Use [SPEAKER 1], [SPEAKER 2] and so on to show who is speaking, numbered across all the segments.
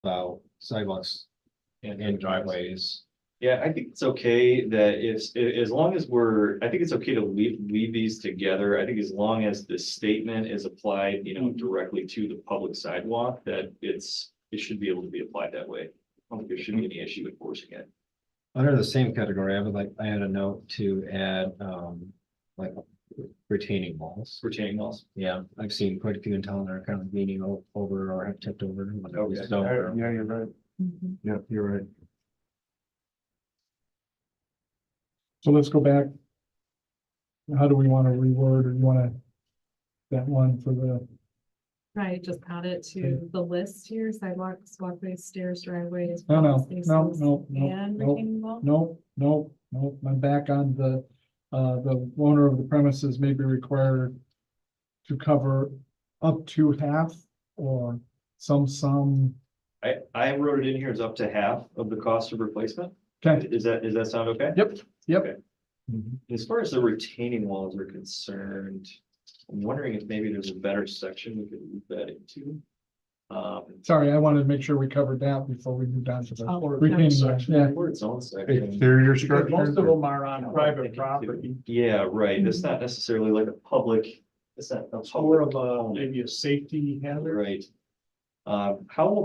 [SPEAKER 1] about sidewalks and driveways.
[SPEAKER 2] Yeah, I think it's okay that as long as I think it's okay to leave these together. I think as long as the statement is applied, directly to the public sidewalk, that it should be able to be applied that way. I don't think there should be any issue enforcing it.
[SPEAKER 1] Under the same category, I had a note to add, like retaining walls.
[SPEAKER 2] Retaining walls.
[SPEAKER 1] Yeah, I've seen quite a few in town that are kind of leaning over or have tipped over.
[SPEAKER 2] Okay.
[SPEAKER 1] So,
[SPEAKER 3] Yeah, you're right. Yeah, you're right. So let's go back. How do we want to reword, or you want to, that one for the,
[SPEAKER 4] Right, just add it to the list here, sidewalks, walkways, stairs, driveways.
[SPEAKER 3] no,
[SPEAKER 4] parking
[SPEAKER 3] no,
[SPEAKER 4] spaces,
[SPEAKER 3] no,
[SPEAKER 4] And
[SPEAKER 3] no,
[SPEAKER 4] retaining wall.
[SPEAKER 3] no, I'm back on the owner of the premises may be required to cover up to half or some,
[SPEAKER 2] I wrote it in here as up to half of the cost of replacement.
[SPEAKER 3] okay,
[SPEAKER 2] Does that sound okay?
[SPEAKER 3] yep.
[SPEAKER 2] Okay. As far as the retaining walls are concerned, I'm wondering if maybe there's a better section we could move that into.
[SPEAKER 3] Sorry, I wanted to make sure we covered that before we moved on to the
[SPEAKER 4] Oh,
[SPEAKER 3] retaining wall. Yeah,
[SPEAKER 2] Or its own section.
[SPEAKER 3] exterior
[SPEAKER 5] Because
[SPEAKER 3] structure.
[SPEAKER 5] most of them are on
[SPEAKER 2] I'm
[SPEAKER 5] private
[SPEAKER 2] thinking
[SPEAKER 5] property.
[SPEAKER 2] Yeah, right. It's not necessarily like a public, it's not a
[SPEAKER 5] It's more
[SPEAKER 2] public.
[SPEAKER 5] of a, maybe a safety hazard.
[SPEAKER 2] Right. How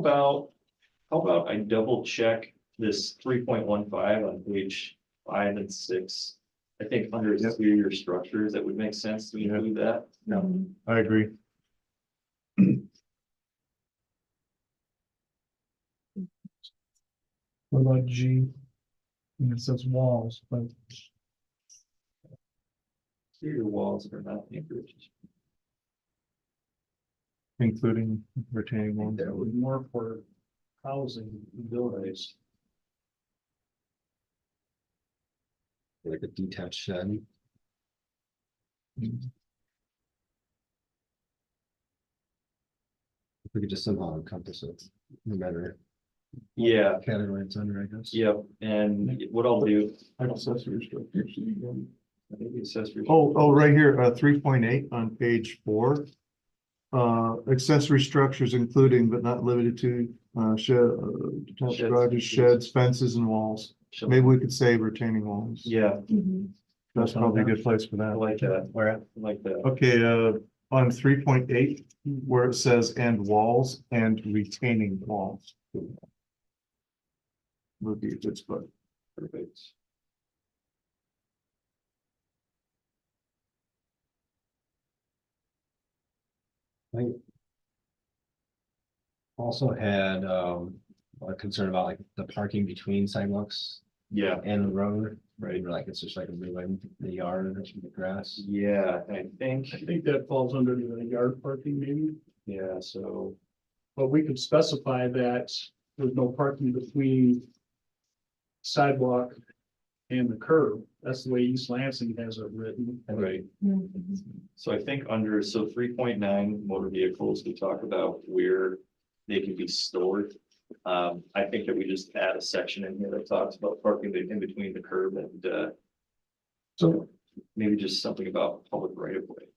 [SPEAKER 2] about I double check this 3.15 on page 5 and 6? I think under exterior structures, that would make sense to include that.
[SPEAKER 4] Mhm.
[SPEAKER 3] I agree. What about G? And it says walls, but
[SPEAKER 2] Exterior walls are not anchored.
[SPEAKER 3] including retaining walls.
[SPEAKER 5] That would more for housing buildings.
[SPEAKER 1] like a detached shed. If we could just somehow encompass it, no matter
[SPEAKER 2] Yeah,
[SPEAKER 1] category it's under, I guess.
[SPEAKER 2] yep. And what I'll do,
[SPEAKER 3] Accessory structures.
[SPEAKER 2] I think the accessory.
[SPEAKER 3] Oh, right here, 3.8 on page 4. Accessory structures including but not limited to detached
[SPEAKER 2] Sheds.
[SPEAKER 3] garages, sheds, fences and walls. Maybe we could say retaining walls.
[SPEAKER 2] Yeah,
[SPEAKER 4] Mhm.
[SPEAKER 3] That's probably a good place for
[SPEAKER 2] I
[SPEAKER 3] that.
[SPEAKER 2] like that.
[SPEAKER 1] Where at?
[SPEAKER 2] I like that.
[SPEAKER 3] Okay, on 3.8, where it says and walls and retaining walls. Would be a good spot.
[SPEAKER 2] Perfect.
[SPEAKER 1] I also had a concern about like the parking between sidewalks
[SPEAKER 2] Yeah,
[SPEAKER 1] and the road, right? Or like it's just like a in the yard or the grass.
[SPEAKER 2] yeah, I think,
[SPEAKER 5] I think that falls under the yard parking maybe,
[SPEAKER 2] yeah, so,
[SPEAKER 5] but we could specify that there's no parking between sidewalk and the curb. That's the way East Lansing has it written.
[SPEAKER 2] right.
[SPEAKER 4] Mhm.
[SPEAKER 2] So I think under, so 3.9 motor vehicles, we talk about where they can be stored. I think that we just add a section in here that talks about parking in between the curb and,
[SPEAKER 3] So,
[SPEAKER 2] maybe just something about public right of way.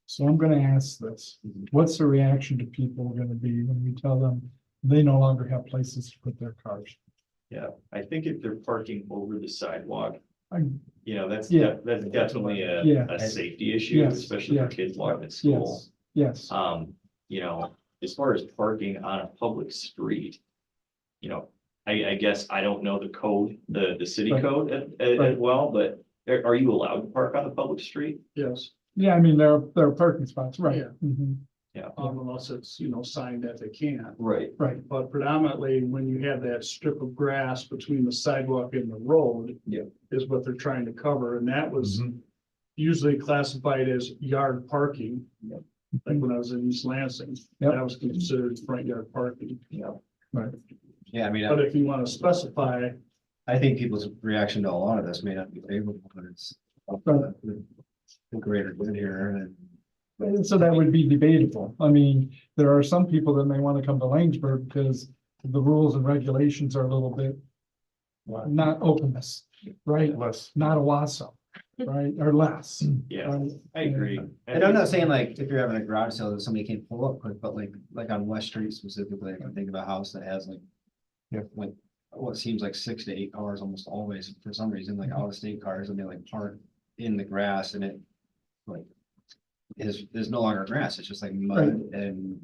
[SPEAKER 3] so I'm gonna ask this, what's the reaction to people gonna be when we tell them they no longer have places to put their cars?
[SPEAKER 2] Yeah, I think if they're parking over the sidewalk,
[SPEAKER 3] I-
[SPEAKER 2] that's
[SPEAKER 3] Yeah.
[SPEAKER 2] that's definitely
[SPEAKER 3] Yeah.
[SPEAKER 2] a safety issue,
[SPEAKER 3] Yes,
[SPEAKER 2] especially for
[SPEAKER 3] yeah.
[SPEAKER 2] kids walking to school.
[SPEAKER 3] Yes,
[SPEAKER 2] As far as parking on a public street, I guess I don't know the code, the city
[SPEAKER 3] Right.
[SPEAKER 2] code as
[SPEAKER 3] Right.
[SPEAKER 2] well, but are you allowed to park on the public street?
[SPEAKER 5] Yes,
[SPEAKER 3] yeah, I mean, there are parking spots, right?
[SPEAKER 5] Yeah.
[SPEAKER 3] Mhm.
[SPEAKER 5] unless it's, signed that they can't.
[SPEAKER 2] Right.
[SPEAKER 3] Right,
[SPEAKER 5] But predominantly, when you have that strip of grass between the sidewalk and the road.
[SPEAKER 2] Yeah.
[SPEAKER 5] Is what they're trying to cover, and that was
[SPEAKER 3] Mhm.
[SPEAKER 5] usually classified as yard parking.
[SPEAKER 2] Yeah.
[SPEAKER 5] Like when I was in East Lansing,
[SPEAKER 3] Yep.
[SPEAKER 5] that was considered front yard parking.
[SPEAKER 2] Yeah.
[SPEAKER 3] right.
[SPEAKER 1] Yeah, I mean,
[SPEAKER 5] But if you want to specify,
[SPEAKER 1] I think people's reaction to a lot of this may not be favorable, but it's the greater good here and
[SPEAKER 3] So that would be debatable. I mean, there are some people that may want to come to Laingsburg because the rules and regulations are a little bit not openness, right? Less. Not Owasso, right? Or less.
[SPEAKER 2] Yeah,
[SPEAKER 3] right?
[SPEAKER 2] I agree.
[SPEAKER 1] And I'm not saying like if you're having a garage sale that somebody can't pull up quick, but like on West Street specifically, I can think of a house that has like Like, what seems like 6 to 8 cars almost always, for some reason, like out of state cars, and they like park in the grass, and it like there's no longer grass, it's just like mud and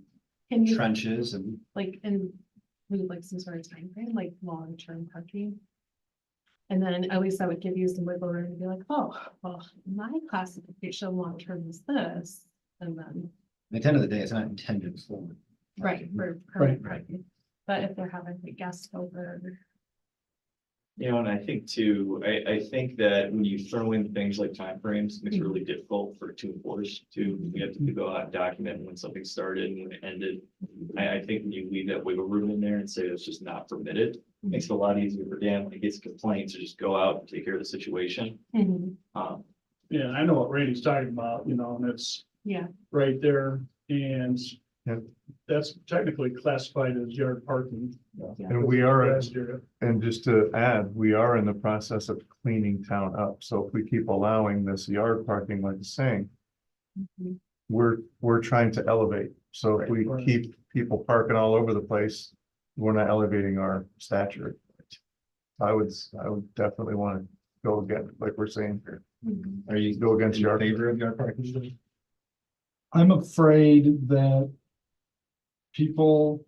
[SPEAKER 4] Can you
[SPEAKER 1] trenches and.
[SPEAKER 4] like, and leave like some sort of time frame, like long-term parking? And then at least that would give you some wiggle room to be like, oh, well, my classification long-term is this, and then,
[SPEAKER 1] At the end of the day, it's not intended for.
[SPEAKER 4] right, for permanent parking. But if they're having like guests over,
[SPEAKER 2] You know, and I think too, I think that when you throw in things like timeframes, it makes it really difficult for to enforce to, we have to go out and document when something started and when it ended. I think when you leave that wiggle room in there and say it's just not permitted, it makes it a lot easier for Dan when he gets complaints to just go out and take care of the situation. Um,
[SPEAKER 5] Yeah, I know what Randy's talking about, you know, and it's
[SPEAKER 4] yeah,
[SPEAKER 5] right there, and
[SPEAKER 6] Yeah.
[SPEAKER 5] that's technically classified as yard parking.
[SPEAKER 6] And we are,
[SPEAKER 5] Last year.
[SPEAKER 6] and just to add, we are in the process of cleaning town up. So if we keep allowing this yard parking like it's saying,
[SPEAKER 4] Mhm.
[SPEAKER 6] we're trying to elevate. So if we
[SPEAKER 5] Right.
[SPEAKER 6] keep people parking all over the place, we're not elevating our stature. I would definitely want to go again, like we're saying here,
[SPEAKER 4] Mhm.
[SPEAKER 1] Are you
[SPEAKER 6] go against
[SPEAKER 1] in
[SPEAKER 6] yard.
[SPEAKER 1] favor of yard parking?
[SPEAKER 3] I'm afraid that people,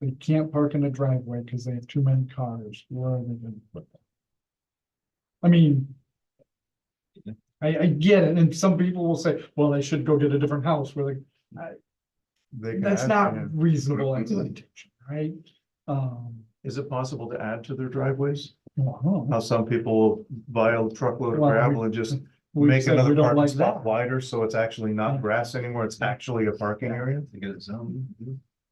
[SPEAKER 3] they can't park in a driveway because they have too many cars. Where are they gonna put them? I mean, I get it, and some people will say, well, they should go get a different house where
[SPEAKER 6] They can
[SPEAKER 3] that's
[SPEAKER 6] add-
[SPEAKER 3] not
[SPEAKER 6] yeah.
[SPEAKER 3] reasonable expectation, right?
[SPEAKER 6] Is it possible to add to their driveways?
[SPEAKER 3] Well,
[SPEAKER 6] How some people will buy a truckload of
[SPEAKER 3] Well,
[SPEAKER 6] gravel and just
[SPEAKER 3] we
[SPEAKER 6] make
[SPEAKER 3] said
[SPEAKER 6] another
[SPEAKER 3] we don't
[SPEAKER 6] parking
[SPEAKER 3] like
[SPEAKER 6] spot
[SPEAKER 3] that.
[SPEAKER 6] wider, so it's actually not grass anymore, it's actually a parking area.
[SPEAKER 1] To get it zoned.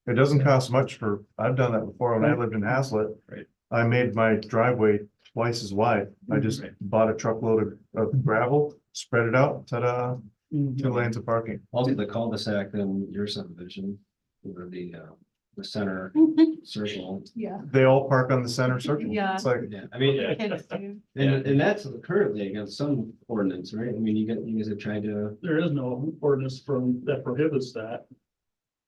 [SPEAKER 6] It doesn't cost much for, I've done that before when I
[SPEAKER 3] Right.
[SPEAKER 6] lived in Hazlet.
[SPEAKER 1] Right.
[SPEAKER 6] I made my driveway twice as wide. I just
[SPEAKER 1] Right.
[SPEAKER 6] bought a truckload of gravel, spread it out, ta-da,
[SPEAKER 3] Mhm.
[SPEAKER 6] 2 lanes of parking.
[SPEAKER 1] Also, the cul-de-sac in your subdivision, or the center circle.
[SPEAKER 4] Yeah.
[SPEAKER 6] They all park on the center circle.
[SPEAKER 4] Yeah.
[SPEAKER 6] It's like,
[SPEAKER 1] Yeah, I mean,
[SPEAKER 4] Kids do.
[SPEAKER 1] and that's currently against some ordinance, right? I mean, you guys have tried to,
[SPEAKER 5] There is no ordinance from, that prohibits that.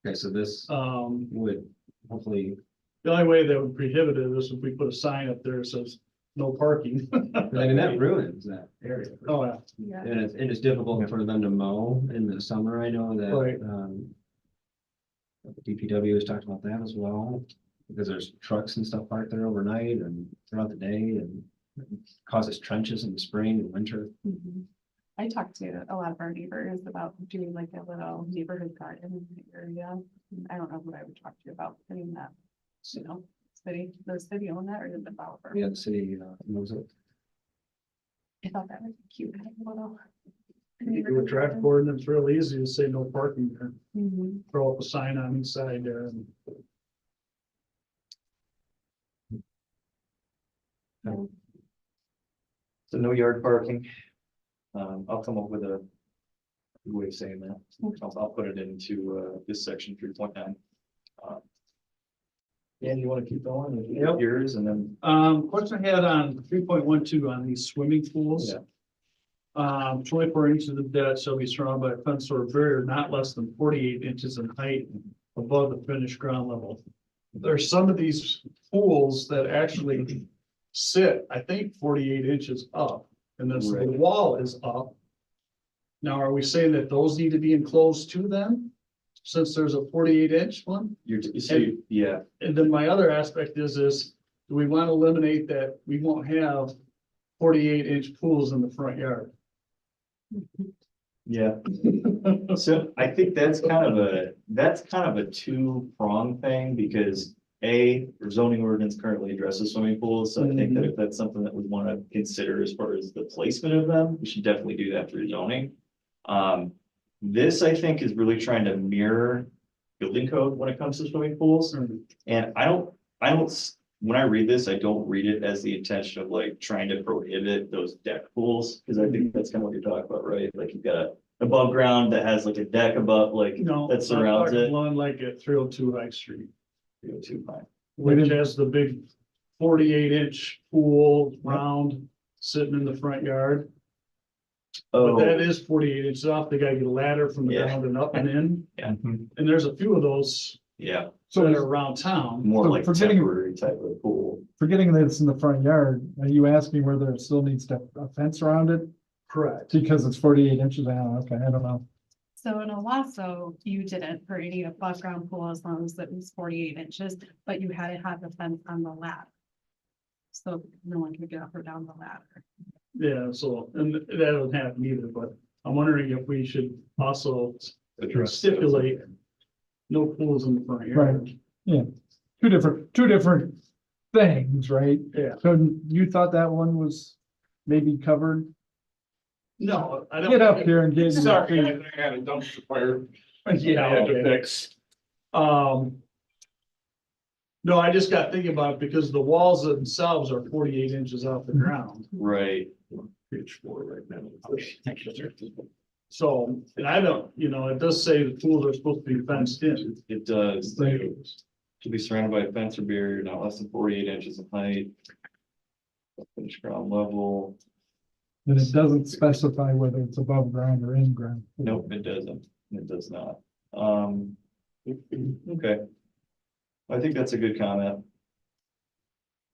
[SPEAKER 1] okay, so this would hopefully,
[SPEAKER 5] The only way that would prohibit it is if we put a sign up there that says no parking.
[SPEAKER 1] I mean, that ruins that area.
[SPEAKER 5] Oh, yeah.
[SPEAKER 4] Yeah.
[SPEAKER 1] And it's difficult for them to mow in the summer, I know
[SPEAKER 5] Right.
[SPEAKER 1] that, DPW has talked about that as well, because there's trucks and stuff parked there overnight and throughout the day, and causes trenches in the spring and winter.
[SPEAKER 4] Mhm. I talked to a lot of our neighbors about doing like a little neighborhood garden in the area. I don't know who I would talk to about putting that, you know, the city own that or the developer.
[SPEAKER 1] Yeah, the city knows it.
[SPEAKER 4] I thought that would be cute. Have a little.
[SPEAKER 5] You do a traffic ordinance real easy to say no parking there.
[SPEAKER 4] Mhm.
[SPEAKER 5] Throw up a sign on each side there and.
[SPEAKER 2] So no yard parking. I'll come up with a good way of saying that. I'll put it into this section 3.9. Dan, you want to keep going with
[SPEAKER 5] Yep.
[SPEAKER 2] yours and then?
[SPEAKER 5] Question I had on 3.12 on these swimming pools.
[SPEAKER 2] Yeah.
[SPEAKER 5] 24 inches of depth shall be surrounded by a fence or barrier not less than 48 inches in height above the finished ground level. There's some of these pools that actually sit, I think, 48 inches up, and then the
[SPEAKER 2] Right.
[SPEAKER 5] wall is up. Now, are we saying that those need to be enclosed too then? Since there's a 48-inch one?
[SPEAKER 2] Yeah,
[SPEAKER 5] And then my other aspect is, do we want to eliminate that we won't have 48-inch pools in the front yard?
[SPEAKER 2] yeah. So I think that's kind of a two-pronged thing because A, our zoning ordinance currently addresses swimming pools. So I think that if that's something that we want to consider as far as the placement of them, we should definitely do that through zoning. This, I think, is really trying to mirror building code when it comes to swimming pools. And I don't, when I read this, I don't read it as the intention of like trying to prohibit those deck pools. Cause I think that's kind of what you're talking about, right? Like you've got a above ground that has like a deck above, like
[SPEAKER 5] No.
[SPEAKER 2] that surrounds
[SPEAKER 5] I'm talking
[SPEAKER 2] it.
[SPEAKER 5] One like at 302 High Street,
[SPEAKER 2] Too high.
[SPEAKER 5] which has the big 48-inch pool round sitting in the front yard. But that
[SPEAKER 2] Oh,
[SPEAKER 5] is 48 inches off. They gotta get a ladder from the
[SPEAKER 2] Yeah.
[SPEAKER 5] ground and up and in.
[SPEAKER 6] Mhm.
[SPEAKER 5] And there's a few of those
[SPEAKER 2] Yeah,
[SPEAKER 3] So
[SPEAKER 5] that are around town.
[SPEAKER 2] more
[SPEAKER 3] So
[SPEAKER 2] like
[SPEAKER 3] forgetting-
[SPEAKER 2] temporary type of pool.
[SPEAKER 3] forgetting that it's in the front yard, are you asking whether it still needs to, a fence around it?
[SPEAKER 5] Correct.
[SPEAKER 3] Because it's 48 inches, okay, I don't know.
[SPEAKER 4] So in Owasso, you didn't for any above ground pool as long as it was 48 inches, but you had to have the fence on the ladder. So no one could get up or down the ladder.
[SPEAKER 5] Yeah, so, and that doesn't happen either, but I'm wondering if we should also stipulate no pools in the front yard.
[SPEAKER 3] Two different things, right?
[SPEAKER 5] Yeah.
[SPEAKER 3] So you thought that one was maybe covered?
[SPEAKER 5] No, I don't.
[SPEAKER 3] Get up here and get.
[SPEAKER 7] Sorry, I had a dumpster fire.
[SPEAKER 5] Yeah,
[SPEAKER 7] I had to
[SPEAKER 5] okay.
[SPEAKER 7] fix.
[SPEAKER 5] No, I just got thinking about it because the walls themselves are 48 inches off the ground.
[SPEAKER 2] Right.
[SPEAKER 7] Page 4 right now.
[SPEAKER 5] So, and I don't, it does say the pools are supposed to be fenced in.
[SPEAKER 2] It does. To be surrounded by a fence or barrier not less than 48 inches in height. Finished ground level.
[SPEAKER 3] And it doesn't specify whether it's above ground or in ground.
[SPEAKER 2] Nope, it doesn't. It does not. Okay. I think that's a good comment.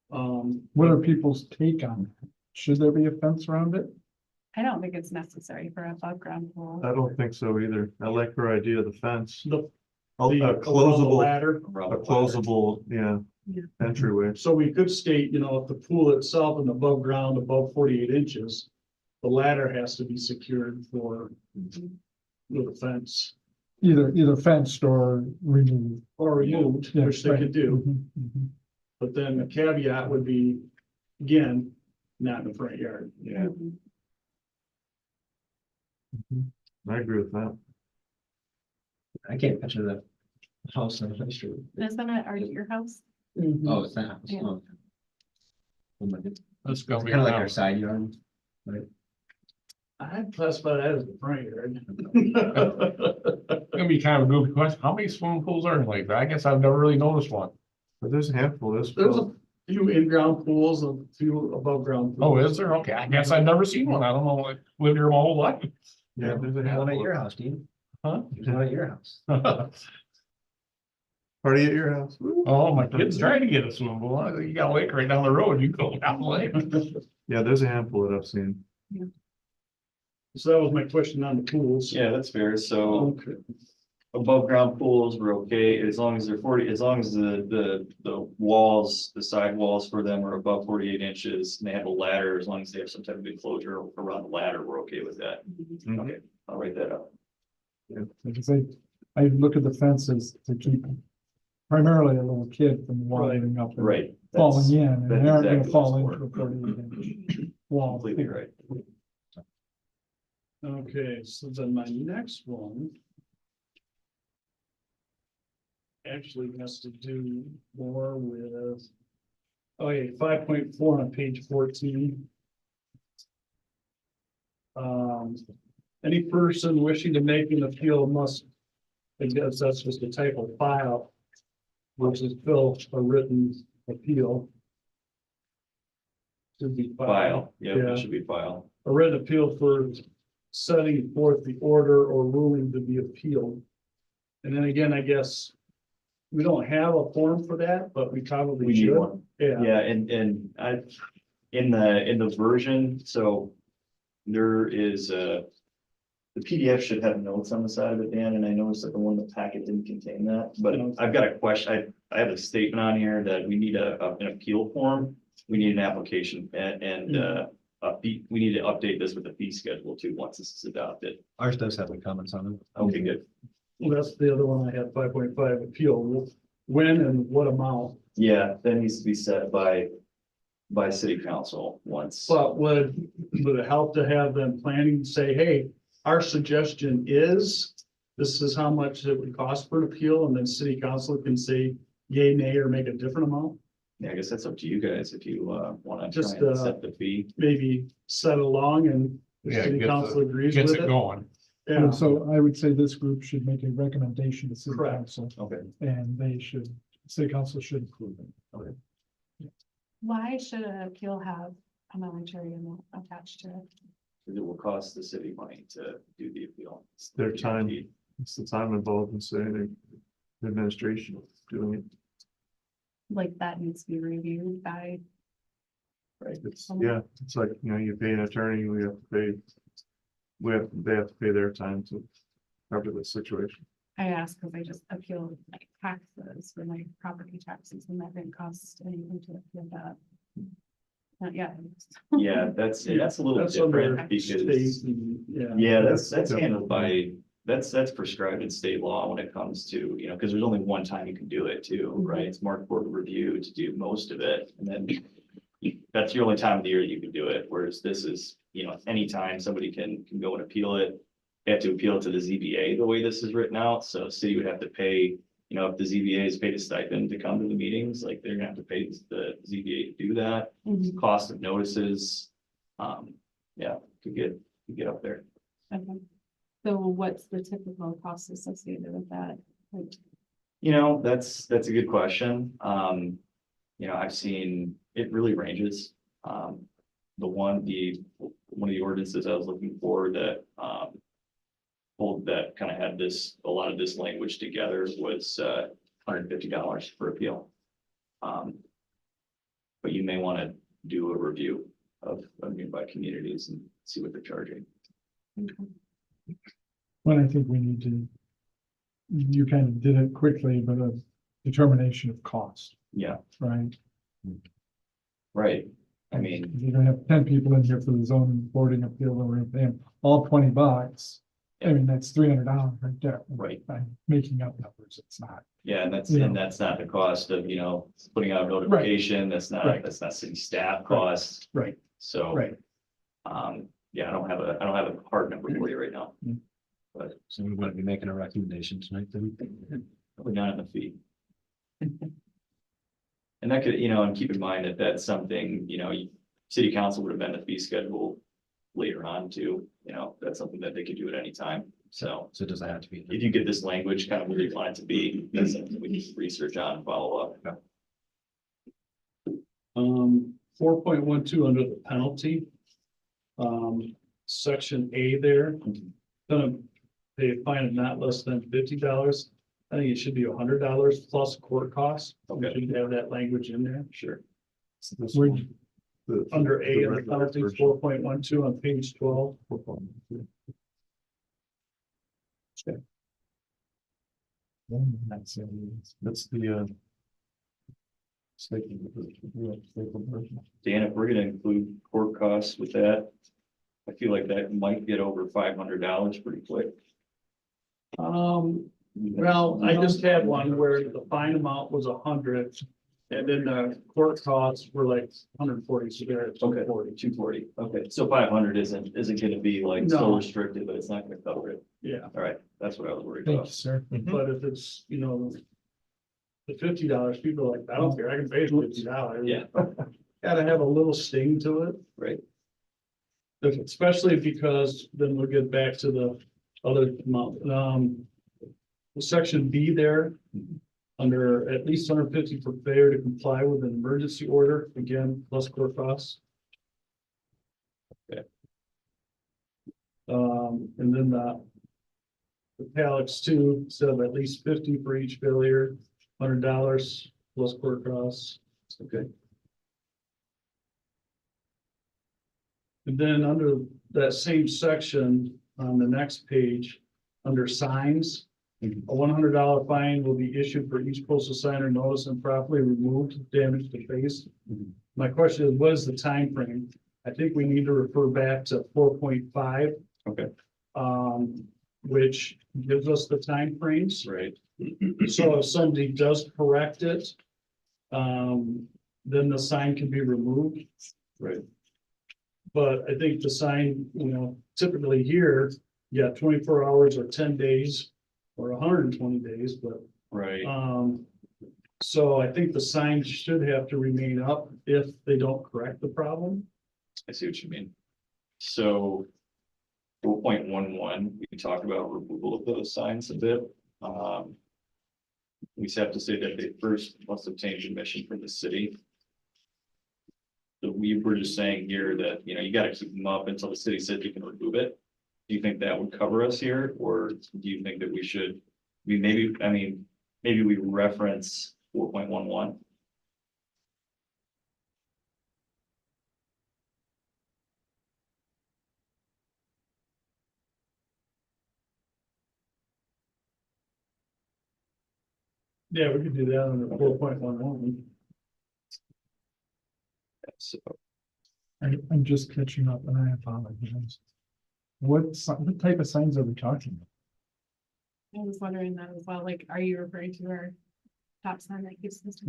[SPEAKER 3] What are people's take on it? Should there be a fence around it?
[SPEAKER 4] I don't think it's necessary for a above ground pool.
[SPEAKER 6] I don't think so either. I like her idea of the fence.
[SPEAKER 5] The
[SPEAKER 6] A
[SPEAKER 5] the
[SPEAKER 6] closable,
[SPEAKER 5] ladder.
[SPEAKER 6] a closable, yeah,
[SPEAKER 4] Yeah.
[SPEAKER 6] entryway.
[SPEAKER 5] So we could state, if the pool itself and above ground above 48 inches, the ladder has to be secured with a fence
[SPEAKER 3] Either fenced or removed.
[SPEAKER 5] or removed,
[SPEAKER 3] Yeah,
[SPEAKER 5] which they
[SPEAKER 3] right.
[SPEAKER 5] could do.
[SPEAKER 3] Mhm, mhm.
[SPEAKER 5] But then the caveat would be, again, not in the front yard.
[SPEAKER 2] Yeah.
[SPEAKER 6] I agree with that.
[SPEAKER 1] I can't picture the house on the street.
[SPEAKER 4] Isn't it your house?
[SPEAKER 1] Oh, it's that house.
[SPEAKER 4] Yeah.
[SPEAKER 1] Oh, okay. Oh my goodness.
[SPEAKER 7] That's
[SPEAKER 1] It's
[SPEAKER 7] gonna be
[SPEAKER 1] kind of like
[SPEAKER 7] around.
[SPEAKER 1] our side yard.
[SPEAKER 5] I'd classify that as the front yard.
[SPEAKER 7] Gonna be kind of a good question. How many swimming pools are in Lake? I guess I've never really noticed one.
[SPEAKER 6] But there's a handful,
[SPEAKER 5] There's a few in-ground pools, a few above-ground.
[SPEAKER 7] Oh,
[SPEAKER 5] pools.
[SPEAKER 7] is there? Okay, I guess I've never seen one. I don't know. I lived here my whole life.
[SPEAKER 6] yeah, there's a
[SPEAKER 1] There's one at
[SPEAKER 6] handful.
[SPEAKER 1] your house, Dean.
[SPEAKER 7] Huh?
[SPEAKER 1] There's one at your house.
[SPEAKER 6] Party at your house.
[SPEAKER 7] Oh, my kid's trying to get a swimming pool. You got a lake right down the road. You go down the lake.
[SPEAKER 6] Yeah, there's a handful that I've seen.
[SPEAKER 5] So that was my question on the pools.
[SPEAKER 2] Yeah, that's fair. So
[SPEAKER 5] Okay.
[SPEAKER 2] above ground pools, we're okay, as long as they're 40, as long as the walls, the side walls for them are above 48 inches. And they have a ladder, as long as they have some type of enclosure around the ladder, we're okay with that. Okay, I'll write that up.
[SPEAKER 3] Like I say, I look at the fences to keep primarily a little kid from wandering up and
[SPEAKER 2] Right.
[SPEAKER 3] falling in, and
[SPEAKER 2] that's
[SPEAKER 3] they aren't gonna
[SPEAKER 2] exactly
[SPEAKER 3] fall
[SPEAKER 2] what's
[SPEAKER 3] into a 48-inch wall.
[SPEAKER 2] Completely right.
[SPEAKER 5] Okay, so then my next one actually has to do more with, okay, 5.4 on page 14. Any person wishing to make an appeal must, I guess that's just a type of file, versus fill a written appeal. Should be
[SPEAKER 2] File, yeah,
[SPEAKER 5] Yeah.
[SPEAKER 2] it should be file.
[SPEAKER 5] A written appeal for setting forth the order or ruling to be appealed. And then again, I guess we don't have a form for that, but we probably
[SPEAKER 2] We need
[SPEAKER 5] should.
[SPEAKER 2] one.
[SPEAKER 5] Yeah,
[SPEAKER 2] Yeah, and I, in the version, so there is the PDF should have notes on the side of it, Dan, and I noticed that the one in the packet didn't contain that, but I've got a question, I have a statement on here that we need an appeal form. We need an application and we need to update this with the fee schedule too, once this is adopted.
[SPEAKER 1] Ours does have the comments on it.
[SPEAKER 2] Okay, good.
[SPEAKER 5] well, that's the other one I had, 5.5 appeal. When and what amount?
[SPEAKER 2] Yeah, that needs to be set by city council once.
[SPEAKER 5] But would it help to have them planning say, hey, our suggestion is, this is how much it would cost for an appeal, and then city council can say yay, nay, or make a different amount?
[SPEAKER 2] Yeah, I guess that's up to you guys if you want to
[SPEAKER 5] Just,
[SPEAKER 2] try and set the fee.
[SPEAKER 5] Maybe set along and the
[SPEAKER 7] Yeah,
[SPEAKER 5] city
[SPEAKER 7] gets
[SPEAKER 5] council agrees
[SPEAKER 7] Gets
[SPEAKER 5] with
[SPEAKER 7] it
[SPEAKER 5] it.
[SPEAKER 7] going.
[SPEAKER 5] Yeah,
[SPEAKER 3] And so I would say this group should make a recommendation to city
[SPEAKER 5] Correct.
[SPEAKER 3] council,
[SPEAKER 2] Okay.
[SPEAKER 3] and city council should approve it.
[SPEAKER 4] Why should an appeal have a monetary amount attached to it?
[SPEAKER 2] It will cost the city money to do the appeal.
[SPEAKER 6] It's their time. It's the time involved in saying administration doing it.
[SPEAKER 4] Like that needs to be reviewed by,
[SPEAKER 6] It's, yeah, it's like, you know, you pay an attorney, we have to pay. They have to pay their time to cover the situation.
[SPEAKER 4] I asked because I just appealed like taxes for my property taxes and that didn't cost anything to appeal that. Not yet.
[SPEAKER 2] Yeah, that's a little
[SPEAKER 5] That's under
[SPEAKER 2] different because,
[SPEAKER 5] state,
[SPEAKER 2] yeah, that's handled by, that's prescribed in state law when it comes to, you know, because there's only one time you can do it too, right? It's marked board review to do most of it, and then that's the only time of the year you can do it, whereas this is, you know, anytime somebody can go and appeal it. They have to appeal it to the ZBA the way this is written out, so the city would have to pay, you know, if the ZBA is paid a stipend to come to the meetings, like they're gonna have to pay the ZBA to do that.
[SPEAKER 4] Mhm.
[SPEAKER 2] Cost of notices, yeah, could get up there.
[SPEAKER 4] Okay. So what's the typical cost associated with that? Like,
[SPEAKER 2] You know, that's a good question. You know, I've seen, it really ranges. One of the ordinances I was looking for that, that kind of had a lot of this language together was, $150 for appeal. But you may want to do a review of nearby communities and see what they're charging.
[SPEAKER 3] Well, I think we need to, you kind of did it quickly, but a determination of cost,
[SPEAKER 2] Yeah,
[SPEAKER 3] right?
[SPEAKER 2] right. I mean,
[SPEAKER 3] If you're gonna have 10 people in here for the zoning boarding appeal, or we're gonna pay them all $20. I mean, that's $300 right there.
[SPEAKER 2] right.
[SPEAKER 3] I'm making up numbers, it's not.
[SPEAKER 2] Yeah, and
[SPEAKER 3] Yeah.
[SPEAKER 2] that's not the cost of, you know, putting out notification. That's
[SPEAKER 3] Right.
[SPEAKER 2] not city staff costs.
[SPEAKER 3] Right.
[SPEAKER 2] So,
[SPEAKER 3] Right.
[SPEAKER 2] yeah, I don't have a hard number for you right now. But
[SPEAKER 1] So we wouldn't be making a recommendation tonight, then?
[SPEAKER 2] probably not in the fee. And that could, you know, and keep in mind that that's something, you know, city council would have been the fee schedule later on too, you know, that's something that they could do at any time. So
[SPEAKER 1] So does that have to be?
[SPEAKER 2] if you get this language kind of where you want it to be, that's something we can research on and follow up.
[SPEAKER 5] 4.12 under the penalty. Section A there. Gonna pay a fine of not less than $50. I think it should be $100 plus court costs. We
[SPEAKER 2] Okay.
[SPEAKER 5] should have that language in there.
[SPEAKER 2] Sure.
[SPEAKER 6] This
[SPEAKER 3] Where'd
[SPEAKER 6] one,
[SPEAKER 3] you-
[SPEAKER 5] Under A of the
[SPEAKER 6] regular
[SPEAKER 5] penalty,
[SPEAKER 6] version.
[SPEAKER 5] 4.12 on page 12.
[SPEAKER 3] That's it.
[SPEAKER 6] That's the. Statement version.
[SPEAKER 2] Dan, if we're gonna include court costs with that, I feel like that might get over $500 pretty quick.
[SPEAKER 5] Well, I just had one where the fine amount was 100. And then the court costs were like 140, so they're at
[SPEAKER 2] Okay,
[SPEAKER 5] 240.
[SPEAKER 2] 240, okay, so 500 isn't gonna be like so
[SPEAKER 5] No.
[SPEAKER 2] restricted, but it's not gonna cover it.
[SPEAKER 5] Yeah,
[SPEAKER 2] All right, that's what I was worried
[SPEAKER 3] Thank you,
[SPEAKER 2] about.
[SPEAKER 3] sir.
[SPEAKER 5] but if it's, you know, the $50, people are like, I don't care, I can pay $50.
[SPEAKER 2] Yeah,
[SPEAKER 5] Gotta have a little sting to it.
[SPEAKER 2] right,
[SPEAKER 5] Especially because then we'll get back to the other amount. Section B there, under at least 150 for failure to comply with an emergency order, again, plus court costs.
[SPEAKER 2] Okay.
[SPEAKER 5] And then the italics too, said at least 50 for each failure, $100 plus court costs.
[SPEAKER 2] okay,
[SPEAKER 5] And then under that same section, on the next page, under signs, a $100 fine will be issued for each postal sign or notice improperly removed, damage to face. My question is, what is the time frame? I think we need to refer back to 4.5.
[SPEAKER 2] Okay.
[SPEAKER 5] Which gives us the time frames.
[SPEAKER 2] right,
[SPEAKER 5] So if somebody does correct it, then the sign can be removed.
[SPEAKER 2] right,
[SPEAKER 5] But I think the sign, you know, typically here, you got 24 hours or 10 days or 120 days, but,
[SPEAKER 2] right,
[SPEAKER 5] so I think the sign should have to remain up if they don't correct the problem.
[SPEAKER 2] I see what you mean. So 4.11, we talked about removal of those signs a bit. We just have to say that they first must obtain permission from the city. So we were just saying here that, you know, you gotta keep them up until the city said you can remove it. Do you think that would cover us here, or do you think that we should, I mean, maybe we reference 4.11.
[SPEAKER 5] Yeah, we could do that under 4.11.
[SPEAKER 2] So
[SPEAKER 3] I'm just catching up and I apologize. What type of signs are we talking about?
[SPEAKER 4] I was wondering that as well, like, are you referring to our top sign that keeps us?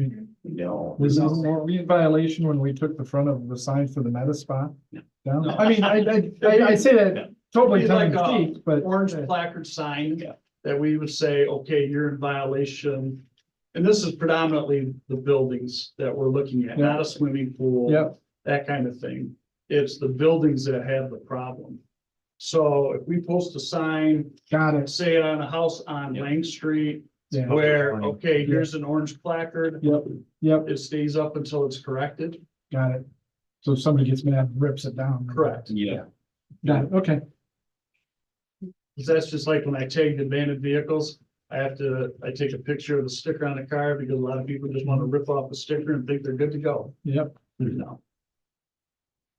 [SPEAKER 2] no,
[SPEAKER 3] Were we in violation when we took the front of the sign for the meta spot?
[SPEAKER 2] No.
[SPEAKER 3] Down?
[SPEAKER 5] No.
[SPEAKER 3] I mean, I say
[SPEAKER 2] Yeah.
[SPEAKER 3] that totally
[SPEAKER 5] It'd be like
[SPEAKER 3] tongue in
[SPEAKER 5] a
[SPEAKER 3] cheek, but.
[SPEAKER 5] Orange placard sign that we would say, okay, you're in violation. And this is predominantly the buildings that we're looking at, not a swimming pool.
[SPEAKER 3] Yep.
[SPEAKER 5] That kind of thing. It's the buildings that have the problem. So if we post a sign,
[SPEAKER 3] Got it.
[SPEAKER 5] say it on a house on
[SPEAKER 2] Yep.
[SPEAKER 5] Lang Street,
[SPEAKER 3] Yeah.
[SPEAKER 5] where, okay, here's an orange placard.
[SPEAKER 3] Yep, yep,
[SPEAKER 5] It stays up until it's corrected.
[SPEAKER 3] got it. So if somebody gets mad, and rips it down.
[SPEAKER 5] Correct.
[SPEAKER 2] yeah,
[SPEAKER 3] Got it, okay.
[SPEAKER 5] Cause that's just like when I take abandoned vehicles, I take a picture of the sticker on the car because a lot of people just wanna rip off the sticker and think they're good to go.
[SPEAKER 3] Yep,
[SPEAKER 5] No.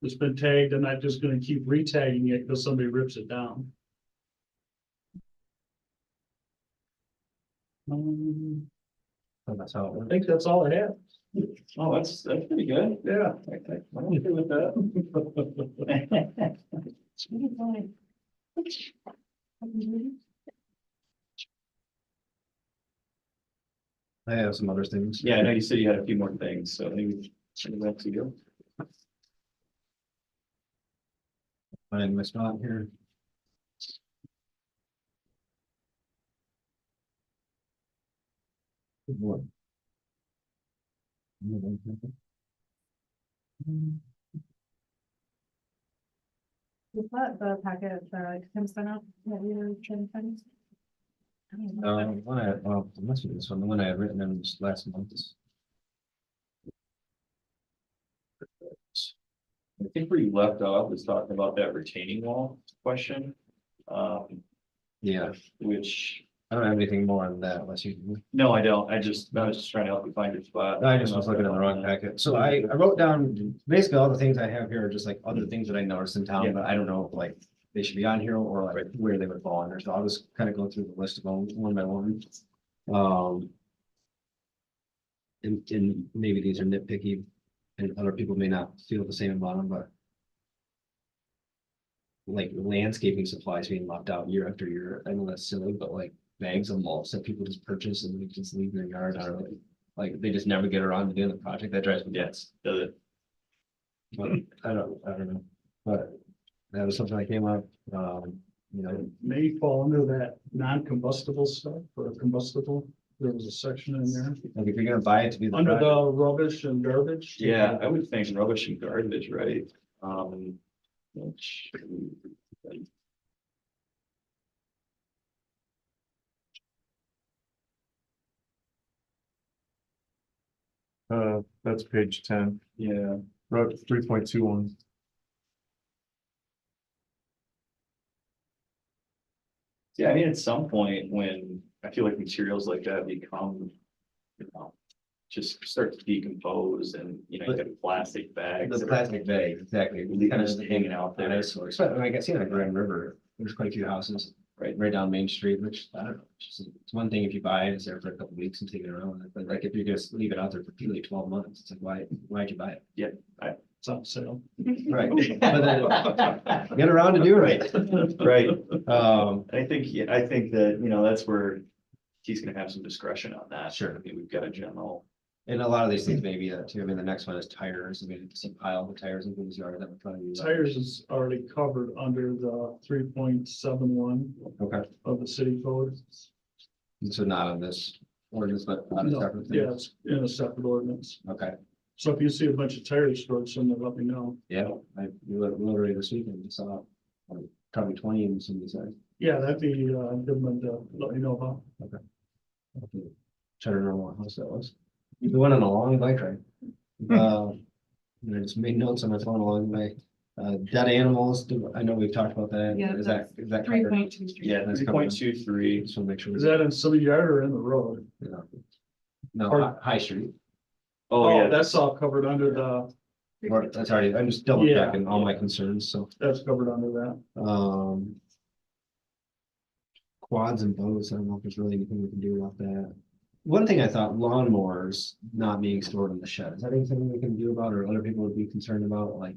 [SPEAKER 5] It's been tagged, and I'm just gonna keep re-tagging it because somebody rips it down.
[SPEAKER 1] So that's how it
[SPEAKER 5] I
[SPEAKER 1] works.
[SPEAKER 5] think that's all I have.
[SPEAKER 2] oh, that's pretty good.
[SPEAKER 5] Yeah.
[SPEAKER 2] I'm okay with that.
[SPEAKER 1] I have some other things.
[SPEAKER 2] Yeah, I know you said you had a few more things, so maybe back to you.
[SPEAKER 1] Find my spot here. Good boy.
[SPEAKER 4] Was that the packet that Tim sent out that we were trying to find? I don't know.
[SPEAKER 1] One I, well, it must be this one, the one I had written in this last month.
[SPEAKER 2] I think where you left off was talking about that retaining wall question.
[SPEAKER 1] Yeah,
[SPEAKER 2] Which,
[SPEAKER 1] I don't have anything more on that unless you.
[SPEAKER 2] no, I don't. I was just trying to help you find your spot.
[SPEAKER 1] I just was looking at the wrong packet. So I wrote down, basically all the things I have here are just like other things that I noticed in town,
[SPEAKER 2] Yeah.
[SPEAKER 1] but I don't know if like they should be on here or like where they would fall under. So I'll just kind of go through the list of them one by one. And maybe these are nitpicky and other people may not feel the same about them, but like landscaping supplies being left out year after year. I know that's silly, but like bags of mulch that people just purchase and they just leave in their yard, or like they just never get around to doing the project. That drives me nuts.
[SPEAKER 2] Does it?
[SPEAKER 1] But I don't know, but that was something that came up, you know,
[SPEAKER 5] May fall under that non-combustible stuff or combustible. There was a section in there.
[SPEAKER 1] like if you're gonna buy it to be the
[SPEAKER 5] Under
[SPEAKER 1] project,
[SPEAKER 5] the rubbish and garbage.
[SPEAKER 2] Yeah, I would think rubbish and garbage, right? Which.
[SPEAKER 6] That's page 10,
[SPEAKER 2] Yeah,
[SPEAKER 6] road 3.21.
[SPEAKER 2] yeah, I mean, at some point when I feel like materials like that become, you know, just start to decompose and, you know, you got plastic bags.
[SPEAKER 1] the plastic bag, exactly.
[SPEAKER 2] Kind of just hanging out there.
[SPEAKER 1] But like I see on Grand River, there's quite a few houses
[SPEAKER 2] Right.
[SPEAKER 1] right down Main Street, which I don't know, it's one thing if you buy it, it's there for a couple weeks and take it around, but like if you just leave it out there for really 12 months, it's like, why'd you buy it?
[SPEAKER 5] It's on sale.
[SPEAKER 1] Right. But then get around to doing it.
[SPEAKER 2] Right.
[SPEAKER 1] Um,
[SPEAKER 2] I think, yeah, I think that, you know, that's where he's gonna have some discretion on that.
[SPEAKER 1] Sure.
[SPEAKER 2] I mean, we've got a general,
[SPEAKER 1] and a lot of these things maybe too, I mean, the next one is tires, I mean, it's a pile of tires in people's yard that would probably be.
[SPEAKER 5] Tires is already covered under the 3.71
[SPEAKER 1] Okay,
[SPEAKER 5] of the city code.
[SPEAKER 1] so not on this ordinance, but on a
[SPEAKER 5] No,
[SPEAKER 1] separate thing.
[SPEAKER 5] yeah, it's in a separate ordinance.
[SPEAKER 1] Okay,
[SPEAKER 5] So if you see a bunch of tires stored somewhere, let me know.
[SPEAKER 1] yeah, we literally this weekend, just saw probably 20 in some of these areas.
[SPEAKER 5] Yeah, that'd be, good one to let me know about.
[SPEAKER 1] Trying to remember what house that was. We went on a long bike ride. I just made notes on my phone along the way. Dead animals, I know we've talked about that.
[SPEAKER 4] Yeah,
[SPEAKER 1] Is that
[SPEAKER 4] Three
[SPEAKER 1] covered?
[SPEAKER 4] point two.
[SPEAKER 1] Yeah, that's
[SPEAKER 2] Three
[SPEAKER 1] covered.
[SPEAKER 2] point two three.
[SPEAKER 1] Just wanna make sure.
[SPEAKER 5] Is that in city yard or in the road?
[SPEAKER 1] No,
[SPEAKER 5] or-
[SPEAKER 1] High Street.
[SPEAKER 2] Oh, yeah,
[SPEAKER 5] That's all covered under the,
[SPEAKER 1] That's already, I'm just double
[SPEAKER 5] Yeah.
[SPEAKER 1] checking all my concerns, so,
[SPEAKER 5] that's covered under that.
[SPEAKER 1] quads and boats, I don't know if there's really anything we can do about that. One thing I thought, lawnmowers not being stored in the shed, is that anything we can do about, or other people would be concerned about, like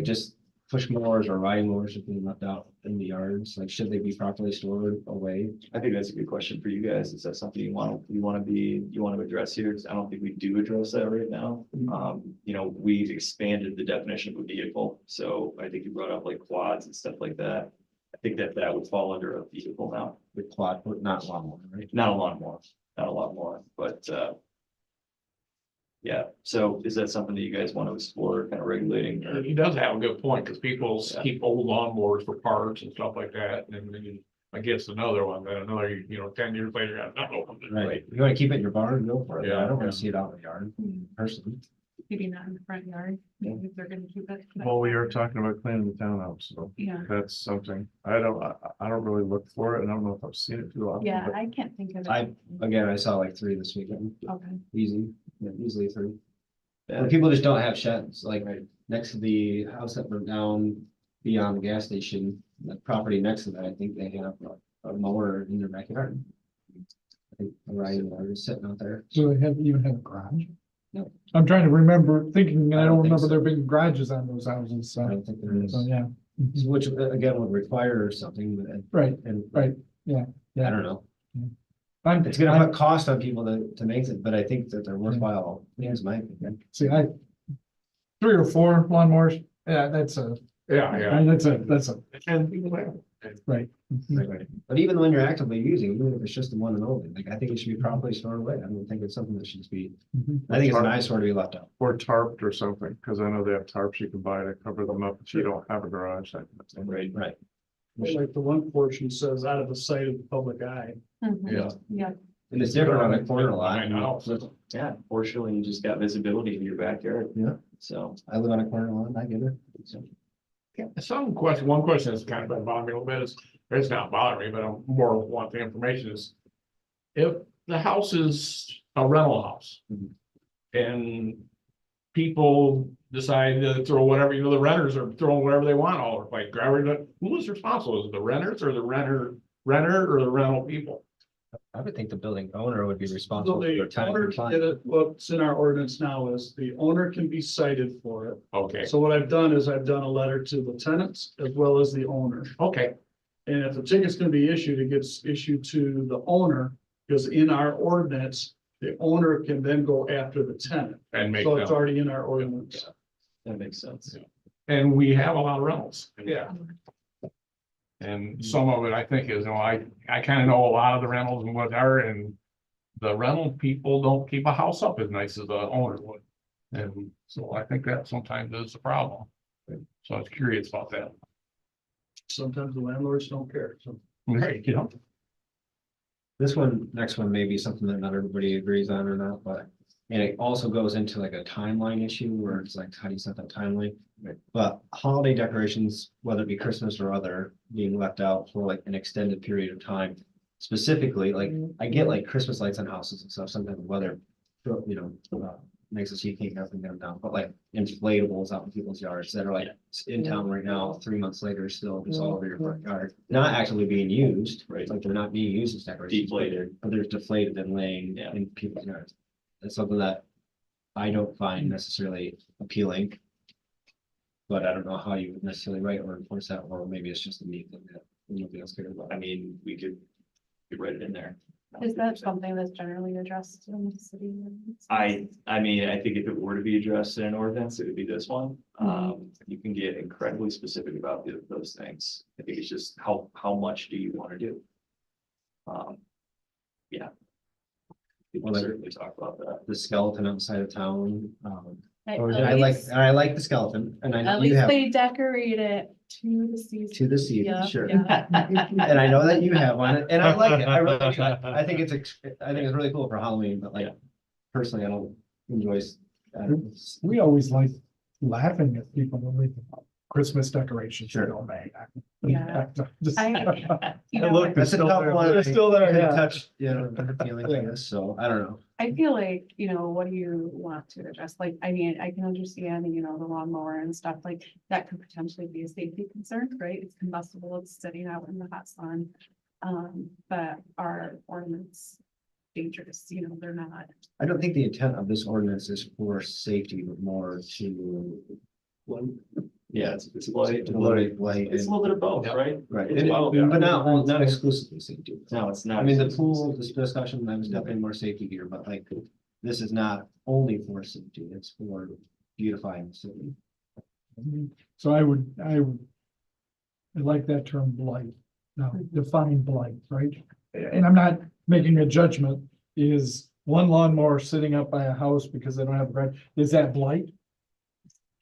[SPEAKER 1] just push mowers or riding mowers just being left out in the yards, like, should they be properly stored away?
[SPEAKER 2] I think that's a good question for you guys. Is that something you want to address here? 'Cause I don't think we do address that right now. We've expanded the definition of a vehicle, so I think you brought up like quads and stuff like that. I think that would fall under a vehicle now,
[SPEAKER 1] With quad, but not lawnmower, right?
[SPEAKER 2] not a lot more, but, yeah, so is that something that you guys want to explore, kind of regulating? Or-
[SPEAKER 7] He does have a good point, because people
[SPEAKER 2] Yeah.
[SPEAKER 7] keep old lawnmowers for parts and stuff like that, and then against another one, then another, 10 years later, another one.
[SPEAKER 1] Right, you wanna keep it in your barn, go for it,
[SPEAKER 7] Yeah,
[SPEAKER 1] I don't wanna
[SPEAKER 7] yeah.
[SPEAKER 1] see it out in the yard, personally.
[SPEAKER 4] Maybe not in the front yard, maybe if they're gonna keep it.
[SPEAKER 6] Well, we are talking about cleaning the townhouse, so
[SPEAKER 4] Yeah,
[SPEAKER 6] that's something. I don't really look for it, and I don't know if I've seen it too often.
[SPEAKER 4] yeah,
[SPEAKER 6] but
[SPEAKER 4] I can't think of it.
[SPEAKER 1] I saw like 3 this weekend,
[SPEAKER 4] Okay.
[SPEAKER 1] easily 3.
[SPEAKER 2] Yeah.
[SPEAKER 1] But people just don't have sheds, like next to the house that burned down beyond the gas station, the property next to that, I think they have a mower in their backyard. I think a riding mower is sitting out there.
[SPEAKER 3] So they have, even have a garage?
[SPEAKER 1] No.
[SPEAKER 3] I'm trying to remember, thinking, I
[SPEAKER 1] I don't
[SPEAKER 3] don't
[SPEAKER 1] think
[SPEAKER 3] remember
[SPEAKER 1] so.
[SPEAKER 3] there being garages on those houses,
[SPEAKER 1] I
[SPEAKER 3] so,
[SPEAKER 1] don't think there is,
[SPEAKER 3] yeah.
[SPEAKER 1] which again would require something, but.
[SPEAKER 3] Right,
[SPEAKER 1] And.
[SPEAKER 3] right, yeah,
[SPEAKER 1] I don't know,
[SPEAKER 3] I'm,
[SPEAKER 1] it's gonna put cost on people to make it, but I think that they're worthwhile, is my opinion.
[SPEAKER 3] see, 3 or 4 lawnmowers, yeah, that's a,
[SPEAKER 7] Yeah.
[SPEAKER 3] that's a,
[SPEAKER 7] And people have.
[SPEAKER 3] right.
[SPEAKER 1] Right. But even when you're actively using, even if it's just the one and only, like, I think it should be properly stored away. I don't think it's something that should just be,
[SPEAKER 3] Mhm.
[SPEAKER 1] I think it's an eyesore to be left out.
[SPEAKER 6] Or tarped or something, because I know they have tarps you can buy to cover them up if you don't have a garage. that kind of thing.
[SPEAKER 1] Right.
[SPEAKER 5] Like the one portion says out of the sight of the public eye.
[SPEAKER 4] Mhm.
[SPEAKER 7] Yeah.
[SPEAKER 4] Yeah,
[SPEAKER 1] And it's different on a corner lot.
[SPEAKER 7] I know.
[SPEAKER 2] Yeah, fortunately, you just got visibility in your backyard.
[SPEAKER 1] Yeah.
[SPEAKER 2] So,
[SPEAKER 1] I live on a corner lot, I get it. So,
[SPEAKER 7] One question that's kind of been bothering me a little bit is, it's not bothering me, but I'm more want the information is. If the house is a rental house.
[SPEAKER 1] Mhm.
[SPEAKER 7] And people decide to throw whatever, the renters are throwing whatever they want all over the place, who is responsible? Is it the renters or the renter or the rental people?
[SPEAKER 1] I would think the building owner would be
[SPEAKER 5] So
[SPEAKER 1] responsible for
[SPEAKER 5] the
[SPEAKER 1] their time.
[SPEAKER 5] owner
[SPEAKER 1] and
[SPEAKER 5] can
[SPEAKER 1] fine.
[SPEAKER 5] get it, what's in our ordinance now is the owner can be cited for it.
[SPEAKER 7] Okay,
[SPEAKER 5] So what I've done is I've done a letter to the tenants as well as the owner.
[SPEAKER 7] okay,
[SPEAKER 5] And if the ticket's gonna be issued, it gets issued to the owner, because in our ordinance, the owner can then go after the tenant.
[SPEAKER 7] and make
[SPEAKER 5] So it's
[SPEAKER 7] them,
[SPEAKER 5] already in our ordinance.
[SPEAKER 2] that makes sense.
[SPEAKER 7] and we have a lot of rentals. Yeah. And some of it, I think, is, I kind of know a lot of the rentals and what are, and the rental people don't keep a house up as nice as the owner would. And so I think that sometimes is a problem. So I was curious about that.
[SPEAKER 5] Sometimes the landlords don't care, so.
[SPEAKER 7] Right,
[SPEAKER 1] Next one may be something that not everybody agrees on or not, but. And it also goes into like a timeline issue where it's like, how do you set that timeline? But holiday decorations, whether it be Christmas or other, being left out for like an extended period of time. Specifically, like, I get like Christmas lights on houses and stuff, sometimes the weather, makes us, you can't get up and get them down, but like inflatables out in people's yards that are like in town right now, 3 months later, still just all over your front yard. Not actually being used, right? Like, they're not being used as decorations.
[SPEAKER 2] Deflated.
[SPEAKER 1] But they're deflated and laying
[SPEAKER 2] Yeah.
[SPEAKER 1] in people's yards. That's something that I don't find necessarily appealing. But I don't know how you would necessarily write or enforce that, or maybe it's just a neat thing that nobody else cares about.
[SPEAKER 2] I mean, we could write it in there.
[SPEAKER 4] is that something that's generally addressed in the city?
[SPEAKER 2] I mean, I think if it were to be addressed in an ordinance, it would be this one. You can get incredibly specific about those things. I think it's just how much do you want to do? Yeah. We can
[SPEAKER 1] Well,
[SPEAKER 2] certainly talk about that.
[SPEAKER 1] The skeleton outside of town,
[SPEAKER 4] At
[SPEAKER 1] and I like,
[SPEAKER 4] least-
[SPEAKER 1] and I like the skeleton, and I know
[SPEAKER 4] At
[SPEAKER 1] you
[SPEAKER 4] least
[SPEAKER 1] have
[SPEAKER 4] they decorate it to the season.
[SPEAKER 1] to the season,
[SPEAKER 4] Yeah,
[SPEAKER 1] sure.
[SPEAKER 4] yeah.
[SPEAKER 1] And I know that you have one, and I like it, I really, do. I think it's really cool for Halloween, but like,
[SPEAKER 2] Yeah.
[SPEAKER 1] personally, I don't enjoy.
[SPEAKER 3] We always like laughing at people when we Christmas decorations, you
[SPEAKER 1] Sure.
[SPEAKER 3] know, May.
[SPEAKER 4] Yeah.
[SPEAKER 3] Just-
[SPEAKER 4] You know,
[SPEAKER 5] look,
[SPEAKER 1] That's a
[SPEAKER 5] still
[SPEAKER 1] tough
[SPEAKER 5] there.
[SPEAKER 1] one.
[SPEAKER 3] They're still there,
[SPEAKER 1] I
[SPEAKER 3] yeah.
[SPEAKER 1] touch, you know, feelings like
[SPEAKER 3] Yeah.
[SPEAKER 1] this, so I don't know.
[SPEAKER 4] I feel like, what do you want to address? Like, I mean, I can understand, the lawnmower and stuff like that could potentially be a safety concern, right? It's combustible, it's sitting out in the hot sun. But our ornaments dangerous, they're not.
[SPEAKER 1] I don't think the intent of this ordinance is for safety, but more to.
[SPEAKER 2] Yeah, it's light,
[SPEAKER 1] To avoid light
[SPEAKER 2] it's a
[SPEAKER 1] and,
[SPEAKER 2] little bit of both, right?
[SPEAKER 1] right,
[SPEAKER 2] It's
[SPEAKER 1] and-
[SPEAKER 2] both.
[SPEAKER 1] but not exclusively safety.
[SPEAKER 2] No, it's not.
[SPEAKER 1] I mean, the pool, this discussion, that was definitely more safety gear, but like, this is not only for safety, it's for beautifying the city.
[SPEAKER 3] So I like that term blight. Now, define blight, right? And I'm not making a judgment. Is one lawnmower sitting up by a house because they don't have the right, is that blight?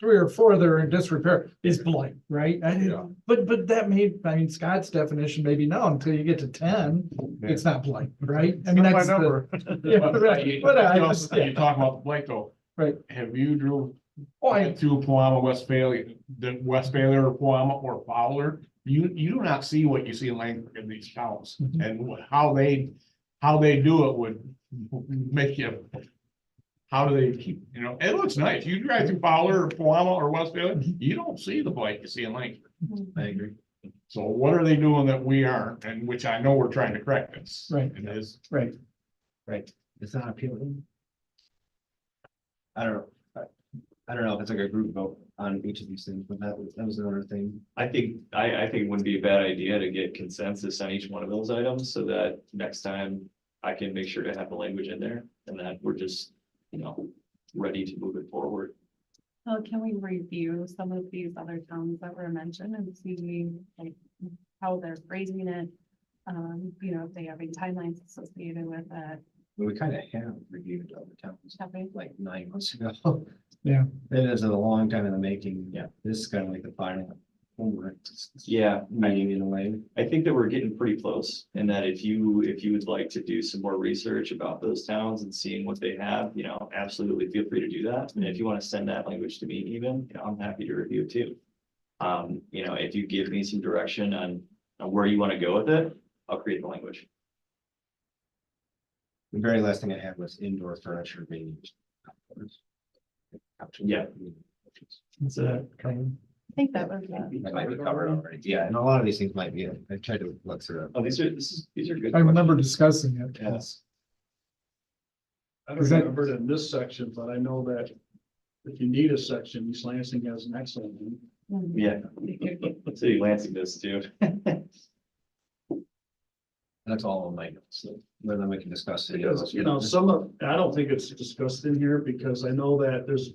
[SPEAKER 3] 3 or 4 that are in disrepair is blight, right?
[SPEAKER 7] Yeah.
[SPEAKER 3] But that Scott's definition, maybe no, until you get to 10, it's not blight, right? I mean,
[SPEAKER 6] Not my
[SPEAKER 3] that's the.
[SPEAKER 6] number.
[SPEAKER 3] Yeah,
[SPEAKER 7] But
[SPEAKER 3] right.
[SPEAKER 7] you
[SPEAKER 3] But I
[SPEAKER 7] know,
[SPEAKER 3] just,
[SPEAKER 7] you
[SPEAKER 3] yeah,
[SPEAKER 7] talk about Blake though.
[SPEAKER 3] right.
[SPEAKER 7] Have you drove
[SPEAKER 3] Oh, I,
[SPEAKER 7] through Palama, Westphalia, the Westphalia or Palama or Fowler? You do not see what you see in Laingsburg in these towns,
[SPEAKER 3] Mhm.
[SPEAKER 7] and how they do it would make you. How do they keep, it looks nice. You drive through Fowler or Palama or Westphalia, you don't see the blight you see in Laingsburg.
[SPEAKER 1] I agree.
[SPEAKER 7] So what are they doing that we aren't, and which I know we're trying to correct this.
[SPEAKER 3] Right.
[SPEAKER 7] It is.
[SPEAKER 3] right.
[SPEAKER 1] Right, it's not appealing. I don't know, I don't know if it's like a group vote on each of these things, but that was another thing.
[SPEAKER 2] I think it wouldn't be a bad idea to get consensus on each one of those items so that next time I can make sure to have the language in there and that we're just, ready to move it forward.
[SPEAKER 4] Well, can we review some of these other towns that were mentioned and see like how they're phrasing it? If they have any timelines associated with it.
[SPEAKER 1] We kind of have reviewed other towns
[SPEAKER 4] Have we?
[SPEAKER 1] like 9 months ago.
[SPEAKER 3] Yeah.
[SPEAKER 1] It is a long time in the making. Yeah, this is kind of like the final homework.
[SPEAKER 2] Yeah,
[SPEAKER 1] Meeting in a way.
[SPEAKER 2] I think that we're getting pretty close and that if you would like to do some more research about those towns and seeing what they have, absolutely feel free to do that. And if you want to send that language to me even, I'm happy to review it too. If you give me some direction on where you want to go with it, I'll create the language.
[SPEAKER 1] The very last thing I had was indoor furniture being used. outdoors.
[SPEAKER 2] Yeah.
[SPEAKER 3] Is that covered?
[SPEAKER 4] I think that was,
[SPEAKER 1] That might be covered already. Yeah, and a lot of these things might be, I tried to look through.
[SPEAKER 2] Oh, these are good.
[SPEAKER 3] I remember discussing it.
[SPEAKER 2] Yes.
[SPEAKER 5] I don't
[SPEAKER 3] Is that-
[SPEAKER 5] remember it in this section, but I know that if you need a section, East Lansing has an excellent one.
[SPEAKER 2] Yeah. City Lansing does too.
[SPEAKER 1] That's all on my notes, so then we can discuss it.
[SPEAKER 5] Because, I don't think it's discussed in here because I know that there's a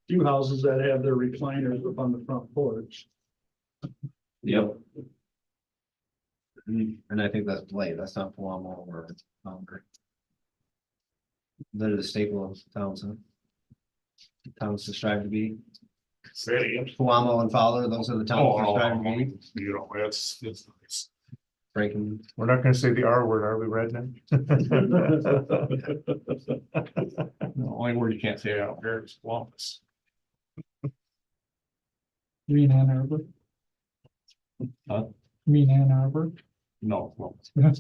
[SPEAKER 5] few houses that have their recliners up on the front porch.
[SPEAKER 2] Yep.
[SPEAKER 1] And I think that's Blade, that's not Palamo or Concord. They're the staple of towns, huh? Towns to strive to be.
[SPEAKER 7] City.
[SPEAKER 1] Palamo and Fowler, those are the towns to strive to be.
[SPEAKER 7] It's nice.
[SPEAKER 1] Breaking,
[SPEAKER 6] We're not gonna say the R word, are we, Redneck?
[SPEAKER 7] The only word you can't say out there is Columbus.
[SPEAKER 3] You mean Ann Arbor?
[SPEAKER 7] Huh?
[SPEAKER 3] You mean Ann Arbor?
[SPEAKER 7] No, well,
[SPEAKER 5] Because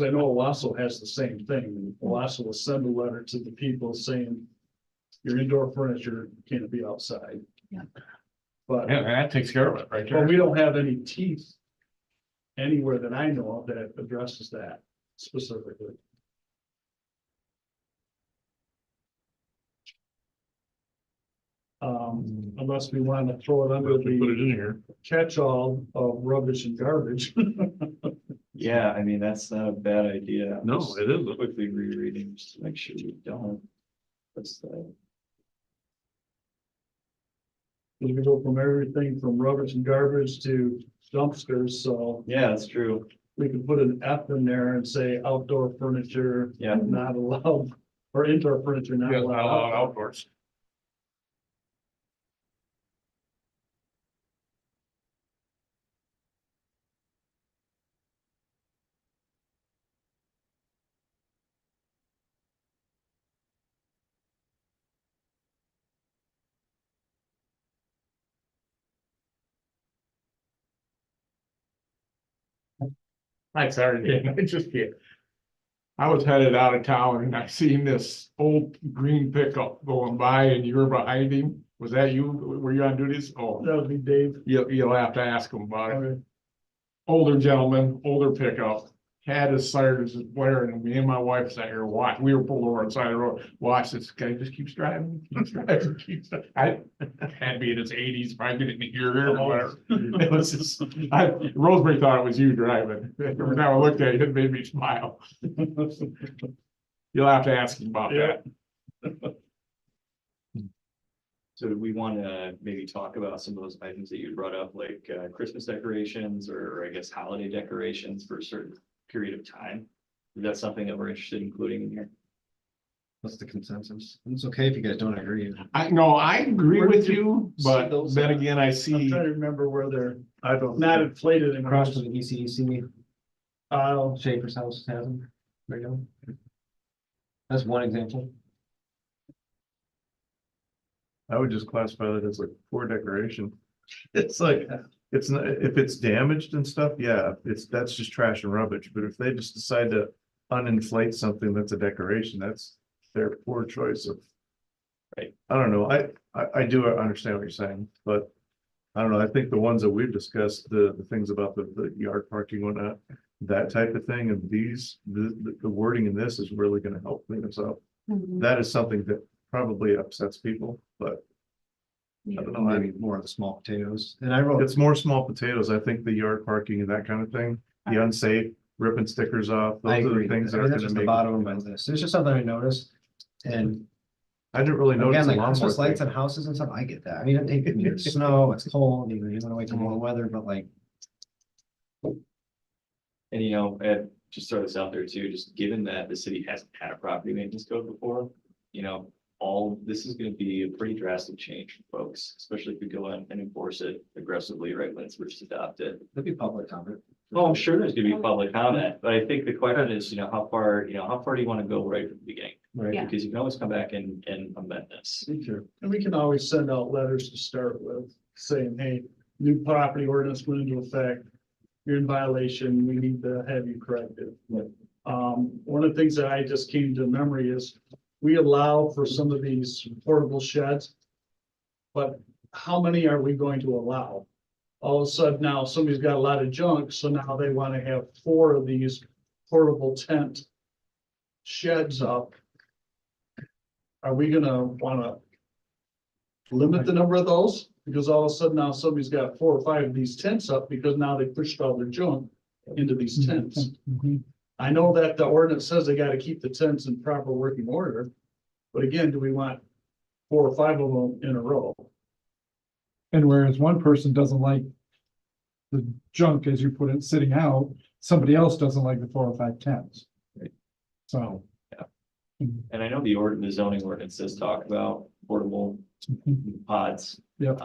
[SPEAKER 5] I know Owasso has the same thing. Owasso will send a letter to the people saying your indoor furniture can't be outside.
[SPEAKER 4] Yeah.
[SPEAKER 5] But,
[SPEAKER 7] yeah, that takes care of it right
[SPEAKER 5] but
[SPEAKER 7] there.
[SPEAKER 5] we don't have any teeth anywhere that I know of that addresses that specifically. Unless we want to throw it under
[SPEAKER 7] Put it
[SPEAKER 5] the
[SPEAKER 7] in here.
[SPEAKER 5] catch-all of rubbish and garbage.
[SPEAKER 2] Yeah, I mean, that's not a bad idea.
[SPEAKER 7] No,
[SPEAKER 2] Just
[SPEAKER 7] it isn't.
[SPEAKER 2] Quickly rereading just to make sure we don't. That's the.
[SPEAKER 5] We go from everything from rubbish and garbage to dumpsters, so
[SPEAKER 2] Yeah, that's true.
[SPEAKER 5] we can put an F in there and say outdoor furniture
[SPEAKER 2] Yeah.
[SPEAKER 5] not allowed, or indoor furniture not
[SPEAKER 7] Yeah, not allowed
[SPEAKER 5] allowed.
[SPEAKER 7] outdoors. I started, I just can't. I was headed out of town and I seen this old green pickup going by and you were behind him. Was that you? Were you on duties? Oh,
[SPEAKER 5] That would be Dave.
[SPEAKER 7] you'll have to ask him about it.
[SPEAKER 5] Okay.
[SPEAKER 7] Older gentleman, older pickup, had his sirens blaring, and me and my wife sat here watch, we were pulled over on the side of the road, watch this guy just keeps driving, keeps driving, keeps. I had to be in his eighties, probably didn't hear it or whatever. It was just, Rosemary thought it was you driving. Every time I looked at you, it made me smile. You'll have to ask him about that.
[SPEAKER 2] So do we want to maybe talk about some of those items that you brought up, like Christmas decorations or I guess holiday decorations for a certain period of time? Is that something that we're interested in including in here?
[SPEAKER 1] What's the consensus? It's okay if you guys don't agree.
[SPEAKER 7] I know, I agree
[SPEAKER 5] Where
[SPEAKER 7] with
[SPEAKER 5] did
[SPEAKER 7] you,
[SPEAKER 5] see
[SPEAKER 7] but
[SPEAKER 5] those
[SPEAKER 7] then
[SPEAKER 5] at?
[SPEAKER 7] again, I
[SPEAKER 5] I'm
[SPEAKER 7] see,
[SPEAKER 5] trying to remember where they're
[SPEAKER 6] I don't.
[SPEAKER 5] not inflated and
[SPEAKER 1] Across from the ECEC,
[SPEAKER 5] Uh,
[SPEAKER 1] Schaefer's house has them right now. That's one example.
[SPEAKER 6] I would just classify that as like poor decoration. It's like, it's not, if it's damaged and stuff, yeah, that's just trash and rubbish, but if they just decide to uninflate something that's a decoration, that's their poor choice of.
[SPEAKER 2] Right.
[SPEAKER 6] I don't know, I do understand what you're saying, but I don't know, I think the ones that we've discussed, the things about the yard parking, whatnot, that type of thing, and the wording in this is really gonna help clean us up.
[SPEAKER 4] Mhm.
[SPEAKER 6] That is something that probably upsets people, but I don't know,
[SPEAKER 1] Maybe more of the small potatoes. And I wrote,
[SPEAKER 6] it's more small potatoes. I think the yard parking and that kind of thing, the unsafe, ripping stickers off,
[SPEAKER 1] I
[SPEAKER 6] those are
[SPEAKER 1] agree.
[SPEAKER 6] the things that
[SPEAKER 1] I
[SPEAKER 6] are
[SPEAKER 1] mean, that's
[SPEAKER 6] gonna
[SPEAKER 1] just the
[SPEAKER 6] make.
[SPEAKER 1] bottom of my list. It's just something I noticed. And
[SPEAKER 6] I didn't really
[SPEAKER 1] again,
[SPEAKER 6] notice. the
[SPEAKER 1] like
[SPEAKER 6] lawnmower
[SPEAKER 1] Christmas lights
[SPEAKER 6] thing.
[SPEAKER 1] on houses and stuff, I get that. I mean, it's snow, it's cold, you want to wait till more weather, but like,
[SPEAKER 2] And you know, Ed, just throw this out there too, just given that the city hasn't had a property maintenance code before, you know, all, this is gonna be a pretty drastic change for folks, especially if we go in and enforce it aggressively right when it's first adopted.
[SPEAKER 1] there'd be public comment.
[SPEAKER 2] Well, I'm sure there's gonna be public comment, but I think the question is, how far do you wanna go right from the beginning?
[SPEAKER 1] Right.
[SPEAKER 4] Yeah.
[SPEAKER 2] Because you can always come back and amend this.
[SPEAKER 1] Sure.
[SPEAKER 5] and we can always send out letters to start with, saying, hey, new property ordinance went into effect. You're in violation, we need to have you corrected. One of the things that I just came to memory is we allow for some of these portable sheds. But how many are we going to allow? All of a sudden now somebody's got a lot of junk, so now they want to have 4 of these portable tent sheds up. Are we gonna wanna limit the number of those? Because all of a sudden now somebody's got 4 or 5 of these tents up because now they pushed all their junk into these tents.
[SPEAKER 3] Mhm.
[SPEAKER 5] I know that the ordinance says they gotta keep the tents in proper working order. But again, do we want 4 or 5 of them in a row?
[SPEAKER 3] And whereas one person doesn't like the junk, as you put it, sitting out, somebody else doesn't like the 4 or 5 tents.
[SPEAKER 2] Right.
[SPEAKER 3] So.
[SPEAKER 2] And I know the zoning ordinance does talk about portable pods.
[SPEAKER 3] Yep.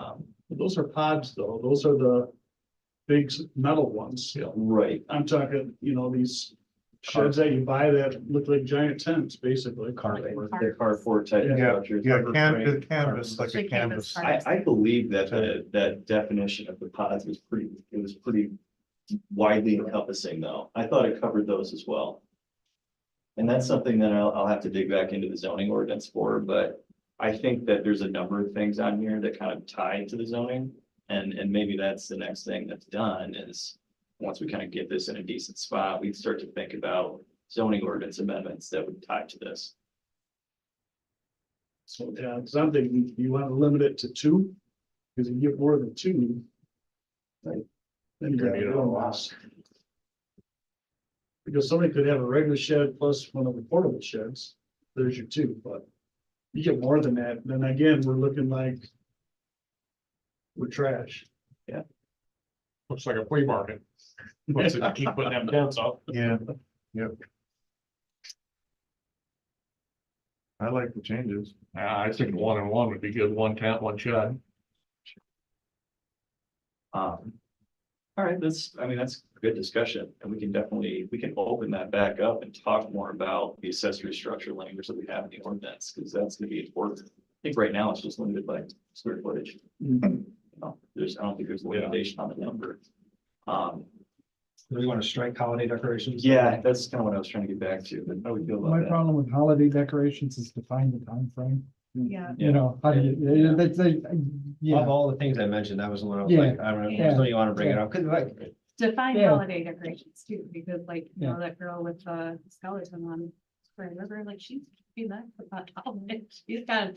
[SPEAKER 5] Those are pods though. Those are the big metal ones.
[SPEAKER 2] Right,
[SPEAKER 5] I'm talking, these sheds that you buy that look like giant tents, basically.
[SPEAKER 2] they're carport type
[SPEAKER 6] Yeah,
[SPEAKER 2] structures.
[SPEAKER 6] yeah, canvas, like a
[SPEAKER 4] Like canvas
[SPEAKER 6] canvas.
[SPEAKER 2] I believe that that definition of the pods was pretty widely encompassing though. I thought it covered those as well. And that's something that I'll have to dig back into the zoning ordinance for, but I think that there's a number of things on here that kind of tie to the zoning. And maybe that's the next thing that's done is, once we kind of get this in a decent spot, we start to think about zoning ordinance amendments that would tie to this.
[SPEAKER 5] So, yeah, because I'm thinking you want to limit it to 2, because if you get more than 2. Right. Then you're gonna get a loss. Because somebody could have a regular shed plus one of the portable sheds, there's your 2, but you get more than that, then again, we're looking like we're trash.
[SPEAKER 7] looks like a flea market. Once they keep putting them tents up.
[SPEAKER 6] Yeah, yep. I like the changes.
[SPEAKER 7] I think 1 and 1 would be good, 1 tent, 1 shed.
[SPEAKER 2] All right, that's a good discussion, and we can open that back up and talk more about the accessory structure language that we have in the ordinance, because that's gonna be important. I think right now it's just limited by square footage.
[SPEAKER 5] Mhm.
[SPEAKER 2] I don't think there's a limitation on the number.
[SPEAKER 1] Do we want to strike holiday decorations?
[SPEAKER 2] Yeah, that's kind of what I was trying to get back to, but how we feel
[SPEAKER 3] My
[SPEAKER 2] about that?
[SPEAKER 3] problem with holiday decorations is define the time frame.
[SPEAKER 4] Yeah.
[SPEAKER 3] You know, how do you, they,
[SPEAKER 1] Of
[SPEAKER 3] yeah,
[SPEAKER 1] all the things I mentioned, that was the one I was
[SPEAKER 3] Yeah.
[SPEAKER 1] like, I don't know,
[SPEAKER 4] Yeah.
[SPEAKER 1] so you want to bring it up, because like,
[SPEAKER 4] Define
[SPEAKER 3] Yeah.
[SPEAKER 4] holiday decorations too, because like, you know,
[SPEAKER 3] Yeah.
[SPEAKER 4] that girl with the skeleton on Grand River, like she's doing that for that holiday. She's got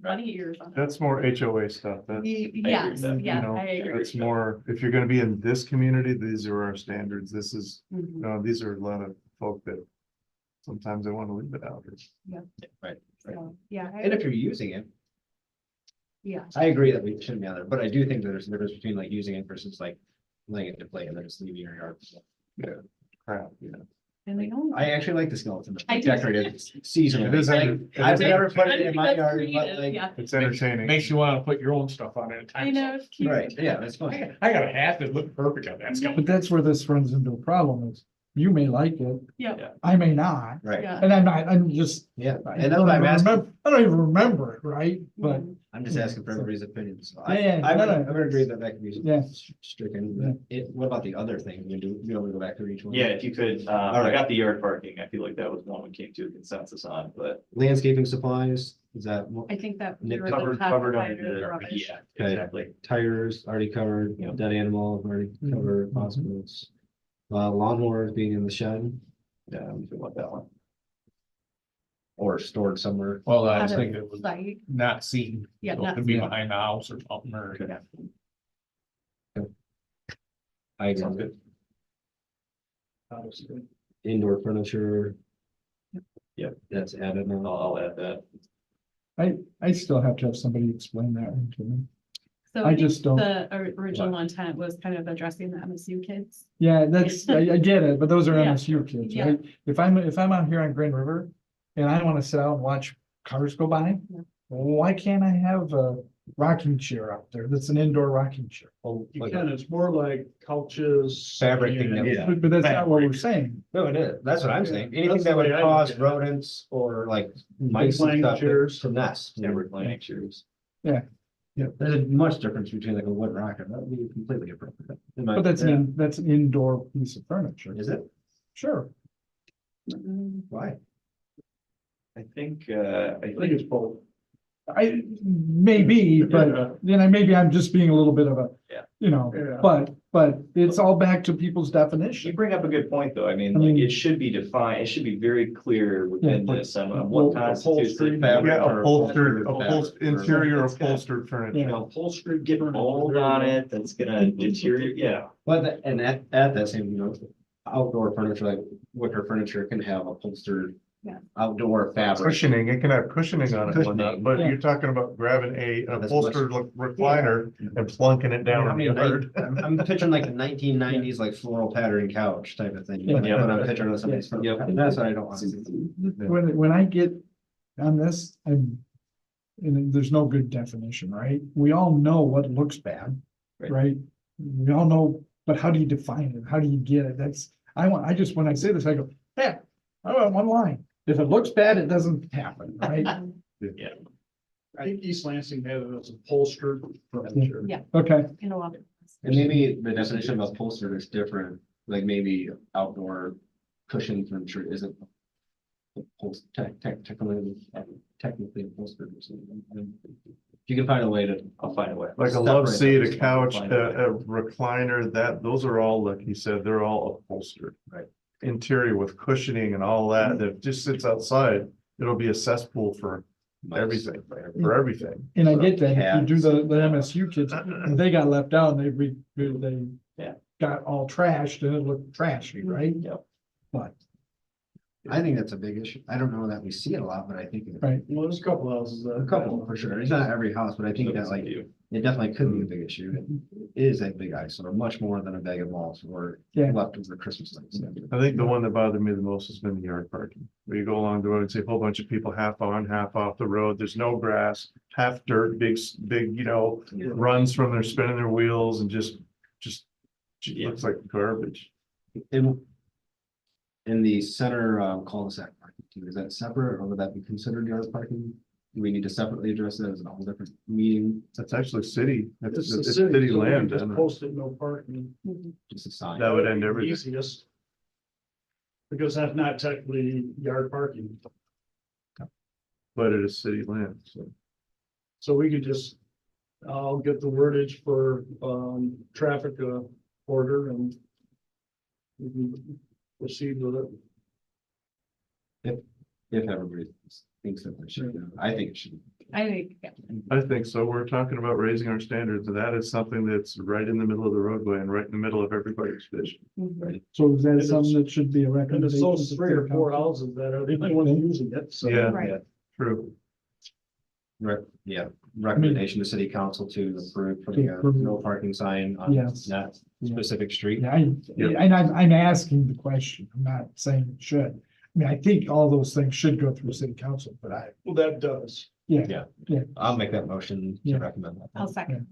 [SPEAKER 4] bunny ears on.
[SPEAKER 6] That's more HOA stuff. That's,
[SPEAKER 4] Yes,
[SPEAKER 2] that,
[SPEAKER 4] yeah,
[SPEAKER 6] you know,
[SPEAKER 4] I agree.
[SPEAKER 6] it's more, if you're gonna be in this community, these are our standards. This is,
[SPEAKER 4] Mhm.
[SPEAKER 6] these are a lot of folk that sometimes they want to leave it out.
[SPEAKER 4] So, yeah,
[SPEAKER 1] and if you're using it,
[SPEAKER 4] yeah,
[SPEAKER 1] I agree that we shouldn't be on there, but I do think that there's a difference between like using it versus like laying it to play and then just leaving your yard.
[SPEAKER 6] Crap, you know.
[SPEAKER 4] and they don't.
[SPEAKER 1] I actually like the skeleton.
[SPEAKER 4] I do.
[SPEAKER 1] Decorated seasonally.
[SPEAKER 6] It is
[SPEAKER 1] Like,
[SPEAKER 6] under- it
[SPEAKER 1] I
[SPEAKER 6] is
[SPEAKER 1] would never put it in my
[SPEAKER 4] That's
[SPEAKER 1] yard, but
[SPEAKER 4] creative,
[SPEAKER 1] like,
[SPEAKER 4] yeah.
[SPEAKER 6] It's entertaining.
[SPEAKER 7] Makes you wanna put your own stuff on it.
[SPEAKER 4] I know, it's cute.
[SPEAKER 1] right, yeah, that's fine.
[SPEAKER 7] I got a hat that looked perfect on that skeleton.
[SPEAKER 3] but that's where this runs into a problem is, you may like it,
[SPEAKER 4] Yeah,
[SPEAKER 3] I may not,
[SPEAKER 1] Right,
[SPEAKER 4] yeah.
[SPEAKER 3] and I'm just.
[SPEAKER 1] yeah,
[SPEAKER 3] I
[SPEAKER 1] and that's
[SPEAKER 3] don't
[SPEAKER 1] why I'm
[SPEAKER 3] even
[SPEAKER 1] asking,
[SPEAKER 3] remember- I don't even remember it, right? But,
[SPEAKER 4] Mhm.
[SPEAKER 1] I'm just asking for everybody's opinion, so
[SPEAKER 3] Yeah,
[SPEAKER 1] I
[SPEAKER 3] no, no.
[SPEAKER 1] would agree that that could be
[SPEAKER 3] Yeah.
[SPEAKER 1] stricken.
[SPEAKER 3] Yeah.
[SPEAKER 1] What about the other thing? We do, we want to go back to each one?
[SPEAKER 2] Yeah, if you could,
[SPEAKER 1] All
[SPEAKER 2] I
[SPEAKER 1] right.
[SPEAKER 2] got the yard parking. I feel like that was one we came to a consensus on, but
[SPEAKER 1] Landscaping supplies, is that more?
[SPEAKER 4] I think that.
[SPEAKER 1] Nick
[SPEAKER 4] we were gonna
[SPEAKER 2] covered,
[SPEAKER 4] have
[SPEAKER 2] covered
[SPEAKER 4] to
[SPEAKER 2] under
[SPEAKER 4] hire
[SPEAKER 2] the,
[SPEAKER 4] rubbish.
[SPEAKER 2] yeah,
[SPEAKER 1] Okay.
[SPEAKER 2] exactly.
[SPEAKER 1] Tires already covered,
[SPEAKER 2] Yeah.
[SPEAKER 1] dead animal already covered,
[SPEAKER 3] Mhm.
[SPEAKER 1] hospitals. Lawnmowers being in the shed,
[SPEAKER 2] Yeah, I feel about that one.
[SPEAKER 1] or stored somewhere.
[SPEAKER 7] Well, I was
[SPEAKER 4] Out of
[SPEAKER 7] thinking it was
[SPEAKER 4] sight.
[SPEAKER 7] not seen.
[SPEAKER 4] Yeah,
[SPEAKER 7] So
[SPEAKER 4] not
[SPEAKER 7] it could be
[SPEAKER 3] seen.
[SPEAKER 7] behind the house or something, or.
[SPEAKER 2] Yeah.
[SPEAKER 1] I agree.
[SPEAKER 2] Sounds good.
[SPEAKER 1] Indoor furniture.
[SPEAKER 2] Yep.
[SPEAKER 1] That's added on.
[SPEAKER 2] I'll add that.
[SPEAKER 3] I still have to have somebody explain that one to me.
[SPEAKER 4] So
[SPEAKER 3] I
[SPEAKER 4] I think
[SPEAKER 3] just don't-
[SPEAKER 4] the original intent was kind of addressing the MSU kids.
[SPEAKER 3] Yeah, that's, I get it, but those are
[SPEAKER 4] Yeah.
[SPEAKER 3] MSU kids,
[SPEAKER 4] Yeah.
[SPEAKER 3] right? If I'm out here on Grand River and I want to sit out and watch cars go by,
[SPEAKER 4] Yeah.
[SPEAKER 3] why can't I have a rocking chair out there? That's an indoor rocking chair.
[SPEAKER 1] Oh,
[SPEAKER 5] You
[SPEAKER 1] like
[SPEAKER 5] can, it's more like couches.
[SPEAKER 1] Fabric thing that-
[SPEAKER 5] and-
[SPEAKER 1] Yeah.
[SPEAKER 3] But that's not what we're saying.
[SPEAKER 1] No, it is. That's what I'm saying.
[SPEAKER 5] Yeah,
[SPEAKER 1] Anything
[SPEAKER 5] that's
[SPEAKER 1] that
[SPEAKER 5] the
[SPEAKER 1] would
[SPEAKER 5] way I look
[SPEAKER 1] cause
[SPEAKER 5] at it.
[SPEAKER 1] rodents or like mice and
[SPEAKER 5] Reclining
[SPEAKER 1] stuff
[SPEAKER 5] chairs.
[SPEAKER 1] to nest.
[SPEAKER 2] Yeah, reclining chairs.
[SPEAKER 1] Yeah, there's a much difference between like a wood rocker. That would be completely appropriate.
[SPEAKER 3] But that's that's an indoor piece of furniture.
[SPEAKER 1] Is it?
[SPEAKER 3] Sure.
[SPEAKER 4] Mm,
[SPEAKER 1] Why?
[SPEAKER 2] I think,
[SPEAKER 5] I think it's both.
[SPEAKER 3] I, maybe, but
[SPEAKER 5] Yeah.
[SPEAKER 3] then maybe I'm just being a little bit of a,
[SPEAKER 2] Yeah.
[SPEAKER 3] you know,
[SPEAKER 5] Yeah.
[SPEAKER 3] but it's all back to people's
[SPEAKER 2] you
[SPEAKER 3] definition.
[SPEAKER 2] bring up a good point, though. I mean,
[SPEAKER 3] I
[SPEAKER 2] like,
[SPEAKER 3] mean-
[SPEAKER 2] it should be defined, it should be very clear within
[SPEAKER 3] Yeah.
[SPEAKER 2] this, on
[SPEAKER 3] Well,
[SPEAKER 2] what constitutes.
[SPEAKER 5] upholstery,
[SPEAKER 2] fabric
[SPEAKER 6] Yeah,
[SPEAKER 2] or
[SPEAKER 6] upholstered,
[SPEAKER 2] fabric.
[SPEAKER 6] interior
[SPEAKER 2] It's got-
[SPEAKER 6] upholstered furniture.
[SPEAKER 2] You know, upholstery, get mold on it, that's gonna deteriorate, yeah.
[SPEAKER 1] But, and at that same, outdoor furniture, like wicker furniture can have upholstered.
[SPEAKER 4] Yeah.
[SPEAKER 1] Outdoor fabric.
[SPEAKER 6] Cushioning, it can have cushioning on it and whatnot,
[SPEAKER 1] Cushioning.
[SPEAKER 6] but
[SPEAKER 3] Yeah.
[SPEAKER 6] you're talking about grabbing a
[SPEAKER 1] That's
[SPEAKER 6] upholstered recliner and plunking it down in the yard.
[SPEAKER 1] I'm picturing like the 1990s, like floral pattern couch type of thing.
[SPEAKER 3] Yeah.
[SPEAKER 1] Like, when I'm picturing somebody's.
[SPEAKER 2] Yep.
[SPEAKER 1] That's what I don't want to see.
[SPEAKER 3] When I get on this, and there's no good definition, right? We all know what looks bad,
[SPEAKER 2] Right.
[SPEAKER 3] right? We all know, but how do you define it? How do you get it? I just, when I say this, I go, yeah, I want one line. If it looks bad, it doesn't happen, right?
[SPEAKER 5] I think East Lansing had it as upholstered furniture.
[SPEAKER 4] Yeah.
[SPEAKER 3] Okay,
[SPEAKER 4] in a lot of.
[SPEAKER 1] And maybe the definition of upholstered is different, like maybe outdoor cushion furniture isn't. Technically upholstered or something. If you can find a way to.
[SPEAKER 2] I'll find a way.
[SPEAKER 6] Like a love
[SPEAKER 1] Separate
[SPEAKER 6] seat,
[SPEAKER 1] those.
[SPEAKER 6] a couch,
[SPEAKER 2] Find a way.
[SPEAKER 6] a recliner, those are all, like you said, they're all upholstered.
[SPEAKER 1] Right.
[SPEAKER 6] Interior with cushioning and all that just sits outside, it'll be a cesspool for everything, for everything.
[SPEAKER 3] and I get that. If you
[SPEAKER 1] Cats.
[SPEAKER 3] do the MSU kids, they got left out and they
[SPEAKER 2] Yeah.
[SPEAKER 3] got all trashed and it looked trashy, right?
[SPEAKER 2] Yep.
[SPEAKER 3] But,
[SPEAKER 1] I think that's a big issue. I don't know that we see it a lot, but I think.
[SPEAKER 3] right.
[SPEAKER 5] Well, there's a couple houses.
[SPEAKER 1] A couple for sure. It's not every house, but I think that like, it definitely could be a big issue. It is a big eyesore, much more than a bag of malls or
[SPEAKER 3] Yeah.
[SPEAKER 1] leftover Christmas lights.
[SPEAKER 6] I think the one that bothered me the most has been the yard parking. Where you go along the road and see a whole bunch of people half on, half off the road. There's no grass, half dirt, big, runs from their spinning their wheels and just
[SPEAKER 2] Yeah.
[SPEAKER 6] looks like garbage.
[SPEAKER 1] In the center cul-de-sac parking too, is that separate or would that be considered yard parking? do we need to separately address it as a whole different meeting,
[SPEAKER 6] That's actually city,
[SPEAKER 5] It's
[SPEAKER 6] it's
[SPEAKER 5] the
[SPEAKER 6] it's
[SPEAKER 5] city,
[SPEAKER 6] city
[SPEAKER 5] so we
[SPEAKER 6] land,
[SPEAKER 5] just
[SPEAKER 6] and
[SPEAKER 5] post it, no parking.
[SPEAKER 1] just a sign?
[SPEAKER 6] that would end
[SPEAKER 5] The
[SPEAKER 6] everything.
[SPEAKER 5] Easiest. Because that's not technically yard parking,
[SPEAKER 6] But it is city land, so.
[SPEAKER 5] so we could just, I'll get the wordage for, traffic, order and we can proceed with it.
[SPEAKER 1] If everybody thinks that they should, I think it should.
[SPEAKER 4] I think, yeah.
[SPEAKER 6] I think so. We're talking about raising our standards, and that is something that's right in the middle of the roadway and right in the middle of everybody's vision.
[SPEAKER 4] Mhm.
[SPEAKER 3] So is that
[SPEAKER 5] it's-
[SPEAKER 3] something that should be a
[SPEAKER 5] And
[SPEAKER 3] recommendation?
[SPEAKER 5] it's those
[SPEAKER 3] to
[SPEAKER 5] 3 or
[SPEAKER 3] city
[SPEAKER 5] 4
[SPEAKER 3] council?
[SPEAKER 5] houses that are the only ones using it, so.
[SPEAKER 6] Yeah,
[SPEAKER 4] Right.
[SPEAKER 6] true.
[SPEAKER 1] Yeah, recommendation to city council to approve putting a
[SPEAKER 3] approve.
[SPEAKER 1] no parking sign on
[SPEAKER 3] Yes.
[SPEAKER 1] that
[SPEAKER 3] Yeah.
[SPEAKER 1] specific street.
[SPEAKER 3] Yeah,
[SPEAKER 6] Yeah.
[SPEAKER 3] and I'm asking the question. I'm not saying it should. I mean, I think all those things should go through city council, but
[SPEAKER 5] Well, that does.
[SPEAKER 1] I'll make that motion to
[SPEAKER 3] Yeah.
[SPEAKER 1] recommend that.
[SPEAKER 4] I'll second.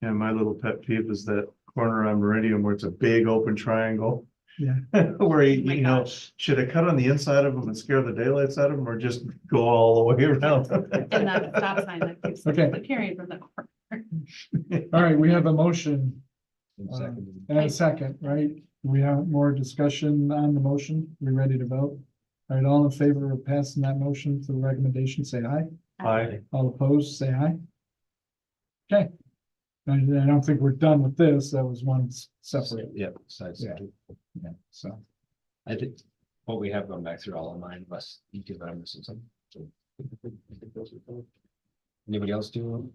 [SPEAKER 6] Yeah, my little pet peeve is that corner on Meridian where it's a big open triangle.
[SPEAKER 3] Yeah.
[SPEAKER 6] Where
[SPEAKER 4] Oh my
[SPEAKER 6] you know,
[SPEAKER 4] gosh.
[SPEAKER 6] should I cut on the inside of them and scare the daylights out of them or just go all the way around?
[SPEAKER 4] And that stop sign that keeps
[SPEAKER 3] Okay.
[SPEAKER 4] the carrying from the corner.
[SPEAKER 3] all right, we have a motion
[SPEAKER 1] Second.
[SPEAKER 3] and a second, right? We have more discussion on the motion. We ready to vote? All right, all in favor of passing that motion for the recommendation, say aye.
[SPEAKER 6] Aye.
[SPEAKER 3] All opposed, say aye. Okay. And I don't think we're done with this. That was one separate.
[SPEAKER 1] Yeah, besides,
[SPEAKER 3] Yeah. Yeah, so.
[SPEAKER 1] I think what we have gone back through all of mine, unless you two that I'm missing something. Anybody else do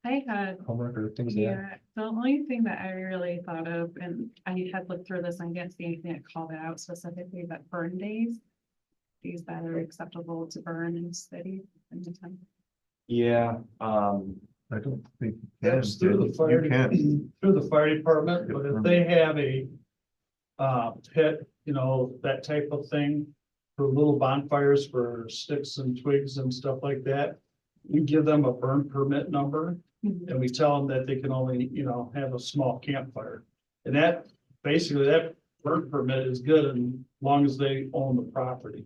[SPEAKER 4] I had,
[SPEAKER 1] homework or things like that?
[SPEAKER 4] yeah, the only thing that I really thought of, and I had looked through this, and I didn't see anything that called it out specifically, but burn days. These that are acceptable to burn in the city in the time.
[SPEAKER 2] Yeah,
[SPEAKER 6] I don't think. you
[SPEAKER 5] That's
[SPEAKER 6] can,
[SPEAKER 5] through the fire,
[SPEAKER 6] You can.
[SPEAKER 5] through the fire department, but if they have a pit, you know, that type of thing, for little bonfires for sticks and twigs and stuff like that, we give them a burn permit number and we tell them that they can only, you know, have a small campfire. And that, basically, that burn permit is good as long as they own the property.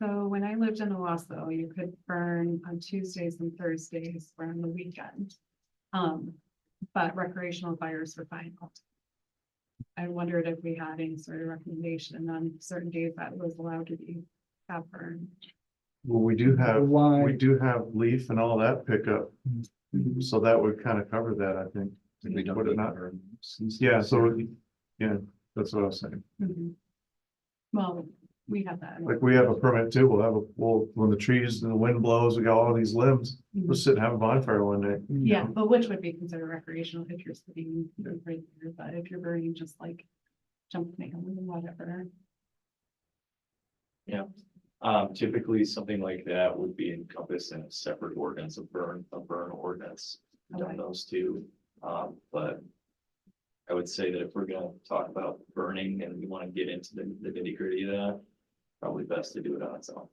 [SPEAKER 4] So when I lived in Owasso, you could burn on Tuesdays and Thursdays or on the weekend. But recreational fires were fine. I wondered if we had any sort of recommendation on certain days that was allowed to be have burned.
[SPEAKER 6] Well, we do have
[SPEAKER 3] Why?
[SPEAKER 6] leaf and all that pickup. So that would kind of cover that, I think.
[SPEAKER 1] We don't
[SPEAKER 6] Would it
[SPEAKER 1] need
[SPEAKER 6] not?
[SPEAKER 1] to-
[SPEAKER 6] Yeah, so, yeah, that's what I was saying.
[SPEAKER 4] Mhm. Well, we have that.
[SPEAKER 6] Like we have a permit too. When the trees and the wind blows, we got all these limbs. We'll sit and have a bonfire one day.
[SPEAKER 4] Yeah, but which would be considered recreational if you're sitting right there, but if you're burning just like jump mail and whatever.
[SPEAKER 2] typically something like that would be encompassed in a separate ordinance, a burn ordinance. We've done
[SPEAKER 4] Okay.
[SPEAKER 2] those two, but I would say that if we're gonna talk about burning and we want to get into the nitty gritty of that, probably best to do it on its own.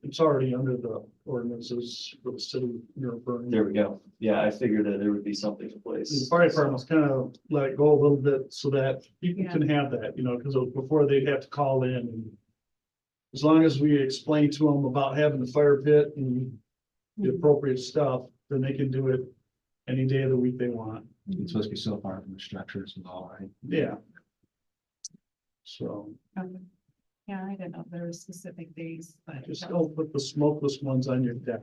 [SPEAKER 5] It's already under the ordinances for the city, you know, burning.
[SPEAKER 2] There we go. Yeah, I figured that there would be something in
[SPEAKER 5] The
[SPEAKER 2] place.
[SPEAKER 5] fire department's kind of let it go a little bit so that people
[SPEAKER 4] Yeah.
[SPEAKER 5] can have that, you know, because before they'd have to call in and. As long as we explain to them about having the fire pit and the appropriate stuff, then they can do it any day of the week they want.
[SPEAKER 1] It's supposed to be so far from the structures and all, right?
[SPEAKER 5] Yeah. So
[SPEAKER 4] Okay. Yeah, I didn't know if there were specific days, but.
[SPEAKER 5] just don't put the smokeless ones on your deck.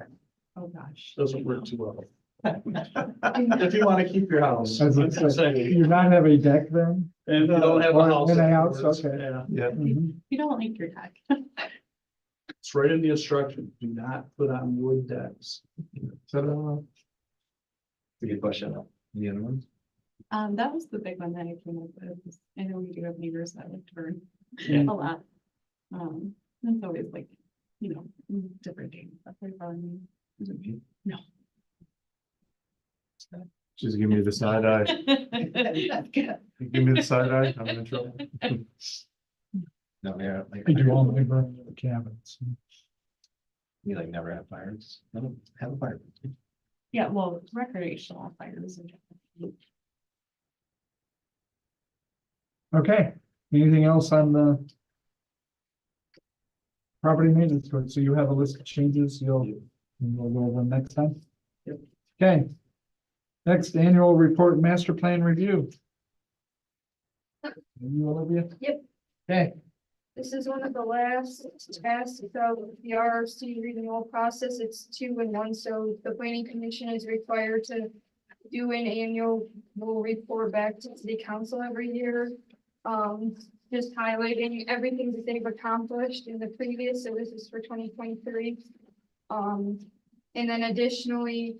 [SPEAKER 4] Oh, gosh.
[SPEAKER 5] Doesn't work too well. If you want to keep your house.
[SPEAKER 3] As
[SPEAKER 5] I'm
[SPEAKER 3] it's
[SPEAKER 5] just saying.
[SPEAKER 3] You not have a deck then?
[SPEAKER 5] And you don't have a
[SPEAKER 3] Or
[SPEAKER 5] house.
[SPEAKER 3] in a house,
[SPEAKER 5] afterwards.
[SPEAKER 3] okay.
[SPEAKER 5] Yeah,
[SPEAKER 6] Yeah,
[SPEAKER 3] Mhm.
[SPEAKER 4] You don't like your deck.
[SPEAKER 5] it's right in the instruction. Do not put on wood decks.
[SPEAKER 6] Ta-da.
[SPEAKER 2] It's a good question.
[SPEAKER 1] Any other ones?
[SPEAKER 4] That was the big one that I came up with. I know we do have neighbors that like to burn
[SPEAKER 2] Yeah.
[SPEAKER 4] a lot. It's always like, you know, different days. That's very fun. No.
[SPEAKER 6] Just give me the side eye.
[SPEAKER 4] That's good.
[SPEAKER 6] Give me the side eye, I'm in trouble.
[SPEAKER 1] No, yeah, like,
[SPEAKER 3] I do all my burning in the cabins.
[SPEAKER 1] we like never have fires. I don't have a fire.
[SPEAKER 4] Yeah, well, recreational fires in general.
[SPEAKER 3] Okay, anything else on the Property maintenance code, so you have a list of changes, we'll go over them next time? Yep. Okay. Next, annual report, master plan review. You, Olivia?
[SPEAKER 8] Yep.
[SPEAKER 3] Okay,
[SPEAKER 8] This is one of the last tasks of the RRC renewal process. It's 2 in 1, so the planning commission is required to do an annual report back to city council every year. Just highlighting everything that they've accomplished in the previous, so this is for 2023. And then additionally,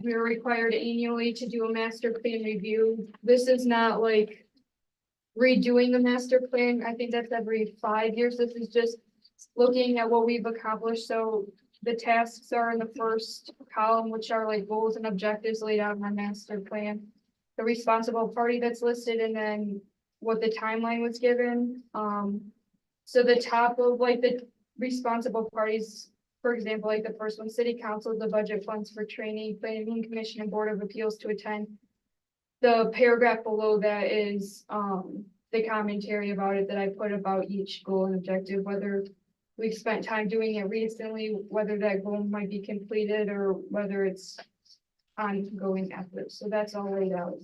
[SPEAKER 8] we are required annually to do a master plan review. This is not like redoing the master plan. I think that's every 5 years. This is just looking at what we've accomplished. So the tasks are in the first column, which are like goals and objectives laid out in our master plan. The responsible party that's listed, and then what the timeline was given. So the top of like the responsible parties, for example, like the first one, city council, the budget funds for training, planning commission and board of appeals to attend. The paragraph below that is the commentary about it that I put about each goal and objective, whether we've spent time doing it recently, whether that goal might be completed or whether it's ongoing efforts. So that's all laid out.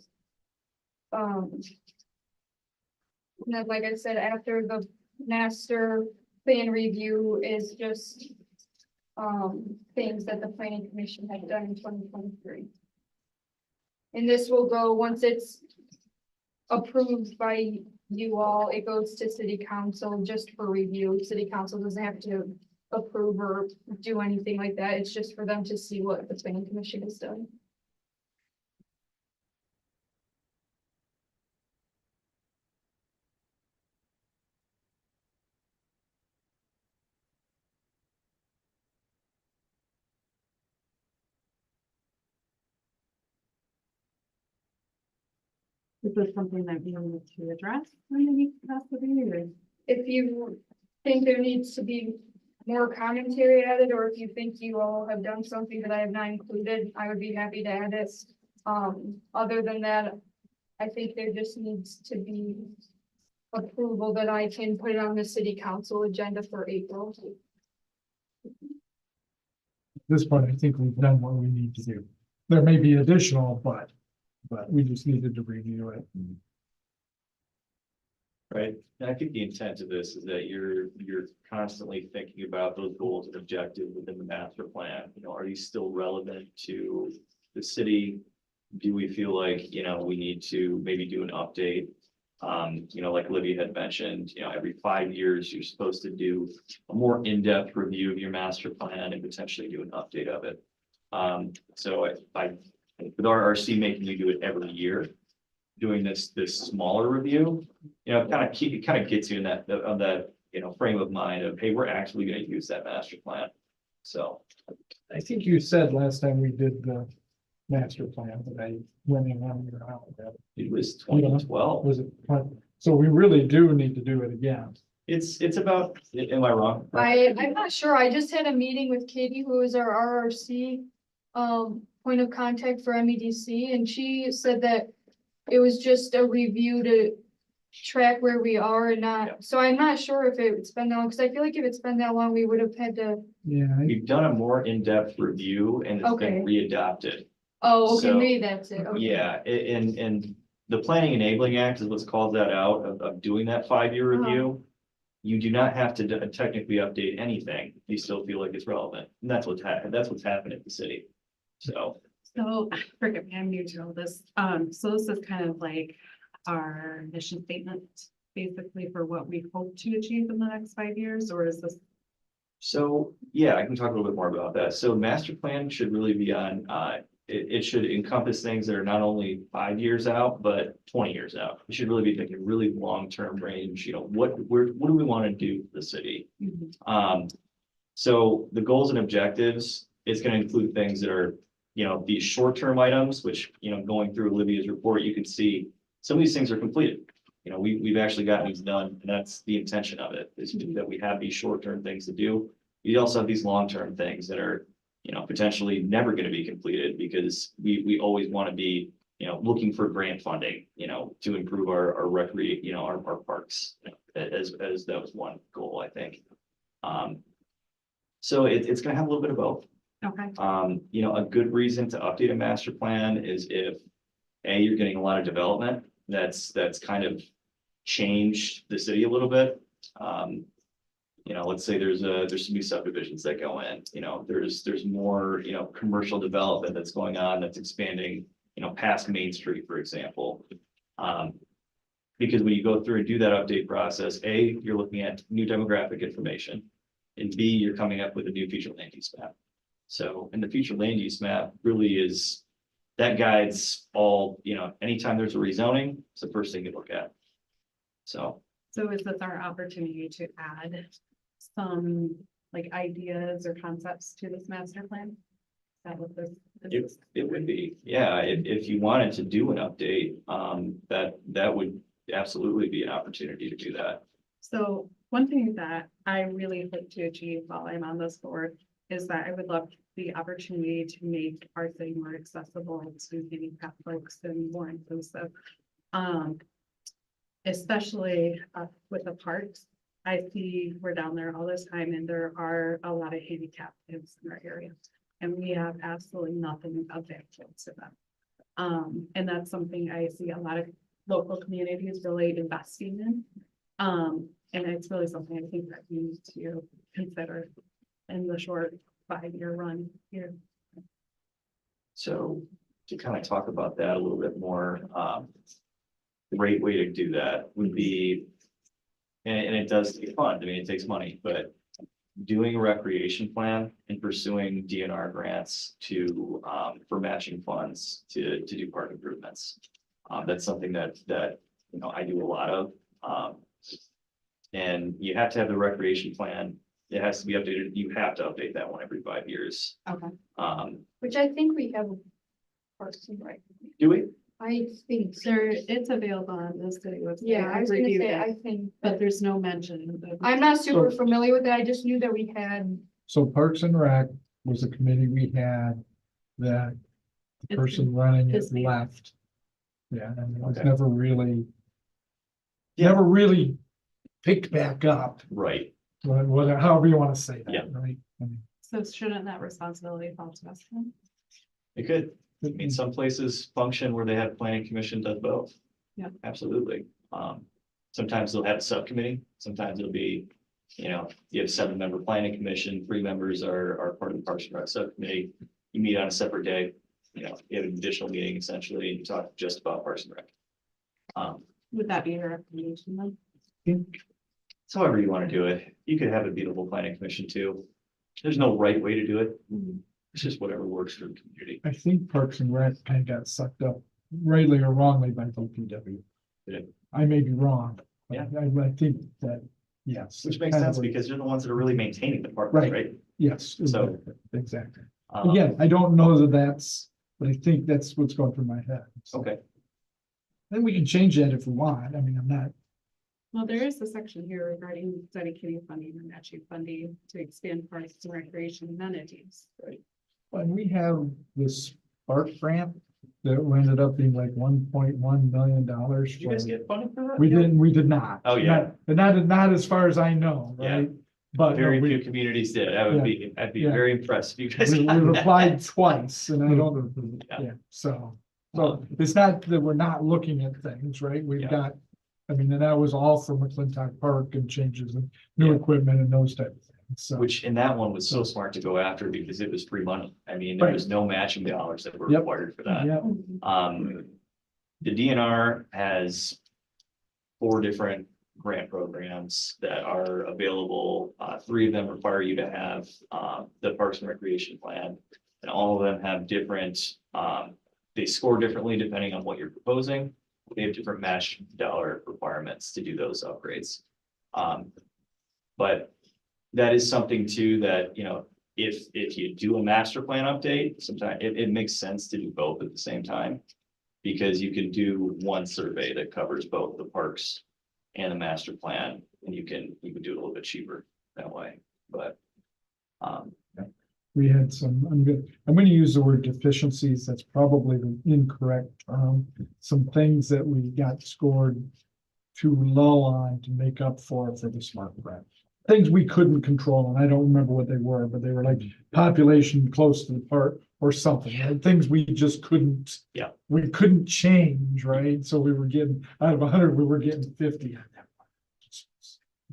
[SPEAKER 8] And then, like I said, after the master plan review is just things that the planning commission had done in 2023. And this will go, once it's approved by you all, it goes to city council just for review. City council doesn't have to approve or do anything like that. It's just for them to see what the planning commission has done.
[SPEAKER 4] Is this something that we need to address when we pass the meeting?
[SPEAKER 8] If you think there needs to be more commentary added, or if you think you all have done something that I have not included, I would be happy to add it. Other than that, I think there just needs to be approval that I can put it on the city council agenda for April.
[SPEAKER 3] at this point, I think we've done what we need to do. There may be additional, but we just needed to review it.
[SPEAKER 2] Right, and I think the intent of this is that you're constantly thinking about those goals and objectives within the master plan. You know, are these still relevant to the city? Do we feel like, you know, we need to maybe do an update? You know, like Libby had mentioned, you know, every 5 years, you're supposed to do a more in-depth review of your master plan and potentially do an update of it. So with RRC making you do it every year, doing this smaller review, you know, it kind of gets you in that you know, frame of mind of, hey, we're actually going to use that master plan. So
[SPEAKER 3] I think you said last time we did the master plan that I went in on your house.
[SPEAKER 2] it was 2012.
[SPEAKER 3] Was it? So we really do need to do it again.
[SPEAKER 2] It's about, am I wrong?
[SPEAKER 8] I'm not sure. I just had a meeting with Katie, who is our RRC point of contact for MEDC, and she said that it was just a review to track where we are and not, so I'm not sure if it's been that long, because I feel like if it's been that long, we would have had to.
[SPEAKER 3] Yeah.
[SPEAKER 2] We've done a more in-depth review and it's
[SPEAKER 8] Okay.
[SPEAKER 2] been readopted.
[SPEAKER 8] Oh, okay,
[SPEAKER 2] So,
[SPEAKER 8] maybe that's it. Okay.
[SPEAKER 2] Yeah, and the Planning Enabling Act is what's called that out of doing that 5-year
[SPEAKER 8] Uh-huh.
[SPEAKER 2] review. You do not have to technically update anything. You still feel like it's relevant. And that's what's happened. That's what's happened at the city. So,
[SPEAKER 4] So, forgive me, I'm new to all this. So this is kind of like our mission statement, basically for what we hope to achieve in the next 5 years, or is this?
[SPEAKER 2] so yeah, I can talk a little bit more about that. So master plan should really be on, it should encompass things that are not only 5 years out, but 20 years out. We should really be thinking really long-term range, you know, what do we want to do for the city? So the goals and objectives is going to include things that are, you know, these short-term items, which, you know, going through Olivia's report, you can see some of these things are completed. You know, we've actually gotten these done, and that's the intention of it, is that we have these short-term things to do. You also have these long-term things that are, you know, potentially never going to be completed because we always want to be, you know, looking for grant funding, you know, to improve our recreate, you know, our parks, you know, as that was one goal, I think. So it's gonna have a little bit of both.
[SPEAKER 4] Okay,
[SPEAKER 2] You know, a good reason to update a master plan is if, A, you're getting a lot of development that's kind of changed the city a little bit. You know, let's say there's some new subdivisions that go in, you know, there's more, you know, commercial development that's going on that's expanding, you know, past Main Street, for example. Because when you go through and do that update process, A, you're looking at new demographic information. And B, you're coming up with a new future land use map. So, and the future land use map really is, that guides all, you know, anytime there's a rezoning, it's the first thing you look at. So,
[SPEAKER 4] so is this our opportunity to add some like ideas or concepts to this master plan? Is that what this?
[SPEAKER 2] it would be, yeah, if you wanted to do an update, that would absolutely be an opportunity to do that.
[SPEAKER 4] So one thing that I really hope to achieve while I'm on this board is that I would love the opportunity to make our city more accessible to handicap folks and more inclusive. Especially with the parks. I see we're down there all this time and there are a lot of handicapped kids in our area. And we have absolutely nothing available to them. And that's something I see a lot of local communities really investing in. And it's really something I think that we need to consider in the short 5-year run here.
[SPEAKER 2] So to kind of talk about that a little bit more, great way to do that would be, and it does take fun, I mean, it takes money, but doing a recreation plan and pursuing DNR grants to, for matching funds to do park improvements. That's something that, you know, I do a lot of. And you have to have the recreation plan. It has to be updated. You have to update that one every 5 years.
[SPEAKER 4] Okay.
[SPEAKER 8] Which I think we have. Parks and Rec.
[SPEAKER 2] Do we?
[SPEAKER 8] I think, so.
[SPEAKER 4] Sir, it's available on the city website.
[SPEAKER 8] Yeah, I was
[SPEAKER 4] I've
[SPEAKER 8] gonna
[SPEAKER 4] reviewed
[SPEAKER 8] say,
[SPEAKER 4] it,
[SPEAKER 8] I think,
[SPEAKER 4] but there's no mention of.
[SPEAKER 8] I'm not super familiar with it, I just knew that we had.
[SPEAKER 3] So Parks and Rec was a committee we had that the
[SPEAKER 4] It's
[SPEAKER 3] person running it
[SPEAKER 4] his name.
[SPEAKER 3] left. Yeah, and it was
[SPEAKER 2] Okay.
[SPEAKER 3] never really.
[SPEAKER 2] Yeah.
[SPEAKER 3] Never really picked back up,
[SPEAKER 2] Right.
[SPEAKER 3] whatever, however you want to say
[SPEAKER 2] Yeah.
[SPEAKER 3] that, right? I mean,
[SPEAKER 4] So shouldn't that responsibility fall to us then?
[SPEAKER 2] It could. I mean, some places function where they have planning commission does both.
[SPEAKER 4] Yeah.
[SPEAKER 2] Absolutely. Sometimes they'll have a subcommittee, sometimes it'll be, you know, you have a 7-member planning commission, 3 members are part of the Parks and Rec subcommittee. You meet on a separate day, you know, you have an additional meeting essentially, and you talk just about Parks and Rec.
[SPEAKER 4] Would that be your recommendation then?
[SPEAKER 2] It's however you want to do it. You could have it be the whole planning commission too. There's no right way to do it. It's just whatever works for the community.
[SPEAKER 3] I think Parks and Rec kind of got sucked up rightly or wrongly by DPW.
[SPEAKER 2] Yeah.
[SPEAKER 3] I may be wrong. but
[SPEAKER 2] Yeah.
[SPEAKER 3] I think that, yes.
[SPEAKER 2] Which makes
[SPEAKER 3] kind of
[SPEAKER 2] sense because they're the ones that are really maintaining the parks,
[SPEAKER 3] Right.
[SPEAKER 2] right?
[SPEAKER 3] Yes,
[SPEAKER 2] So-
[SPEAKER 3] exactly.
[SPEAKER 2] Um,
[SPEAKER 3] Again, I don't know that's, but I think that's what's going through my head. So
[SPEAKER 2] Okay,
[SPEAKER 3] then we can change that if we want. I mean, I'm not,
[SPEAKER 4] Well, there is a section here regarding dedicating funding and matching funding to expand parks and recreation amenities.
[SPEAKER 3] but we have this spark grant that ended up being like $1.1 million.
[SPEAKER 2] did you guys get funded for that?
[SPEAKER 3] We did not.
[SPEAKER 2] Oh, yeah.
[SPEAKER 3] Not as far as I know,
[SPEAKER 2] Yeah.
[SPEAKER 3] right? But no,
[SPEAKER 2] Very
[SPEAKER 3] we,
[SPEAKER 2] few communities did. I'd be
[SPEAKER 3] Yeah.
[SPEAKER 2] very impressed if you guys.
[SPEAKER 3] we
[SPEAKER 2] got
[SPEAKER 3] replied
[SPEAKER 2] that.
[SPEAKER 3] twice and I don't,
[SPEAKER 2] Yeah.
[SPEAKER 3] yeah, so it's not that we're not looking at things, right? We've
[SPEAKER 2] Yeah.
[SPEAKER 3] got, I mean, and that was all for McClintock Park and changes and new
[SPEAKER 2] Yeah.
[SPEAKER 3] equipment and those type of things, so.
[SPEAKER 2] Which in that one was so smart to go after because it was free money. I mean, there
[SPEAKER 3] Right.
[SPEAKER 2] was no matching dollars that were
[SPEAKER 3] Yep.
[SPEAKER 2] required for that.
[SPEAKER 3] Yeah,
[SPEAKER 2] The DNR has 4 different grant programs that are available. 3 of them require you to have the Parks and Recreation Plan. And all of them have different, they score differently depending on what you're proposing. They have different match dollar requirements to do those upgrades. But that is something too that, you know, if you do a master plan update, sometimes it makes sense to do both at the same time. Because you can do one survey that covers both the parks and the master plan, and you can do it a little bit cheaper that way, but.
[SPEAKER 3] we had some, I'm gonna use the word deficiencies, that's probably the incorrect term. Some things that we got scored too low on to make up for the smart grant. things we couldn't control, and I don't remember what they were, but they were like population close to the park or something, right? Things we just couldn't.
[SPEAKER 2] Yeah.
[SPEAKER 3] We couldn't change, right? So we were getting, out of 100, we were getting 50.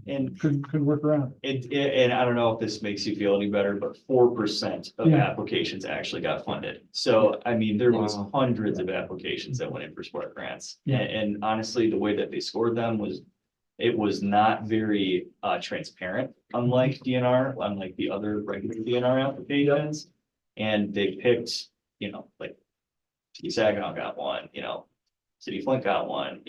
[SPEAKER 2] And
[SPEAKER 3] Couldn't work around
[SPEAKER 2] and I don't know if this makes you feel any better, but 4% of
[SPEAKER 3] Yeah.
[SPEAKER 2] applications actually got funded. So, I mean, there was
[SPEAKER 7] Wow.
[SPEAKER 2] hundreds of applications that went in for SPARK grants.
[SPEAKER 3] Yeah.
[SPEAKER 2] And honestly, the way that they scored them was, it was not very transparent, unlike DNR, unlike the other regular DNR applications. And they picked, like, City Saginaw got one, City Flint got one,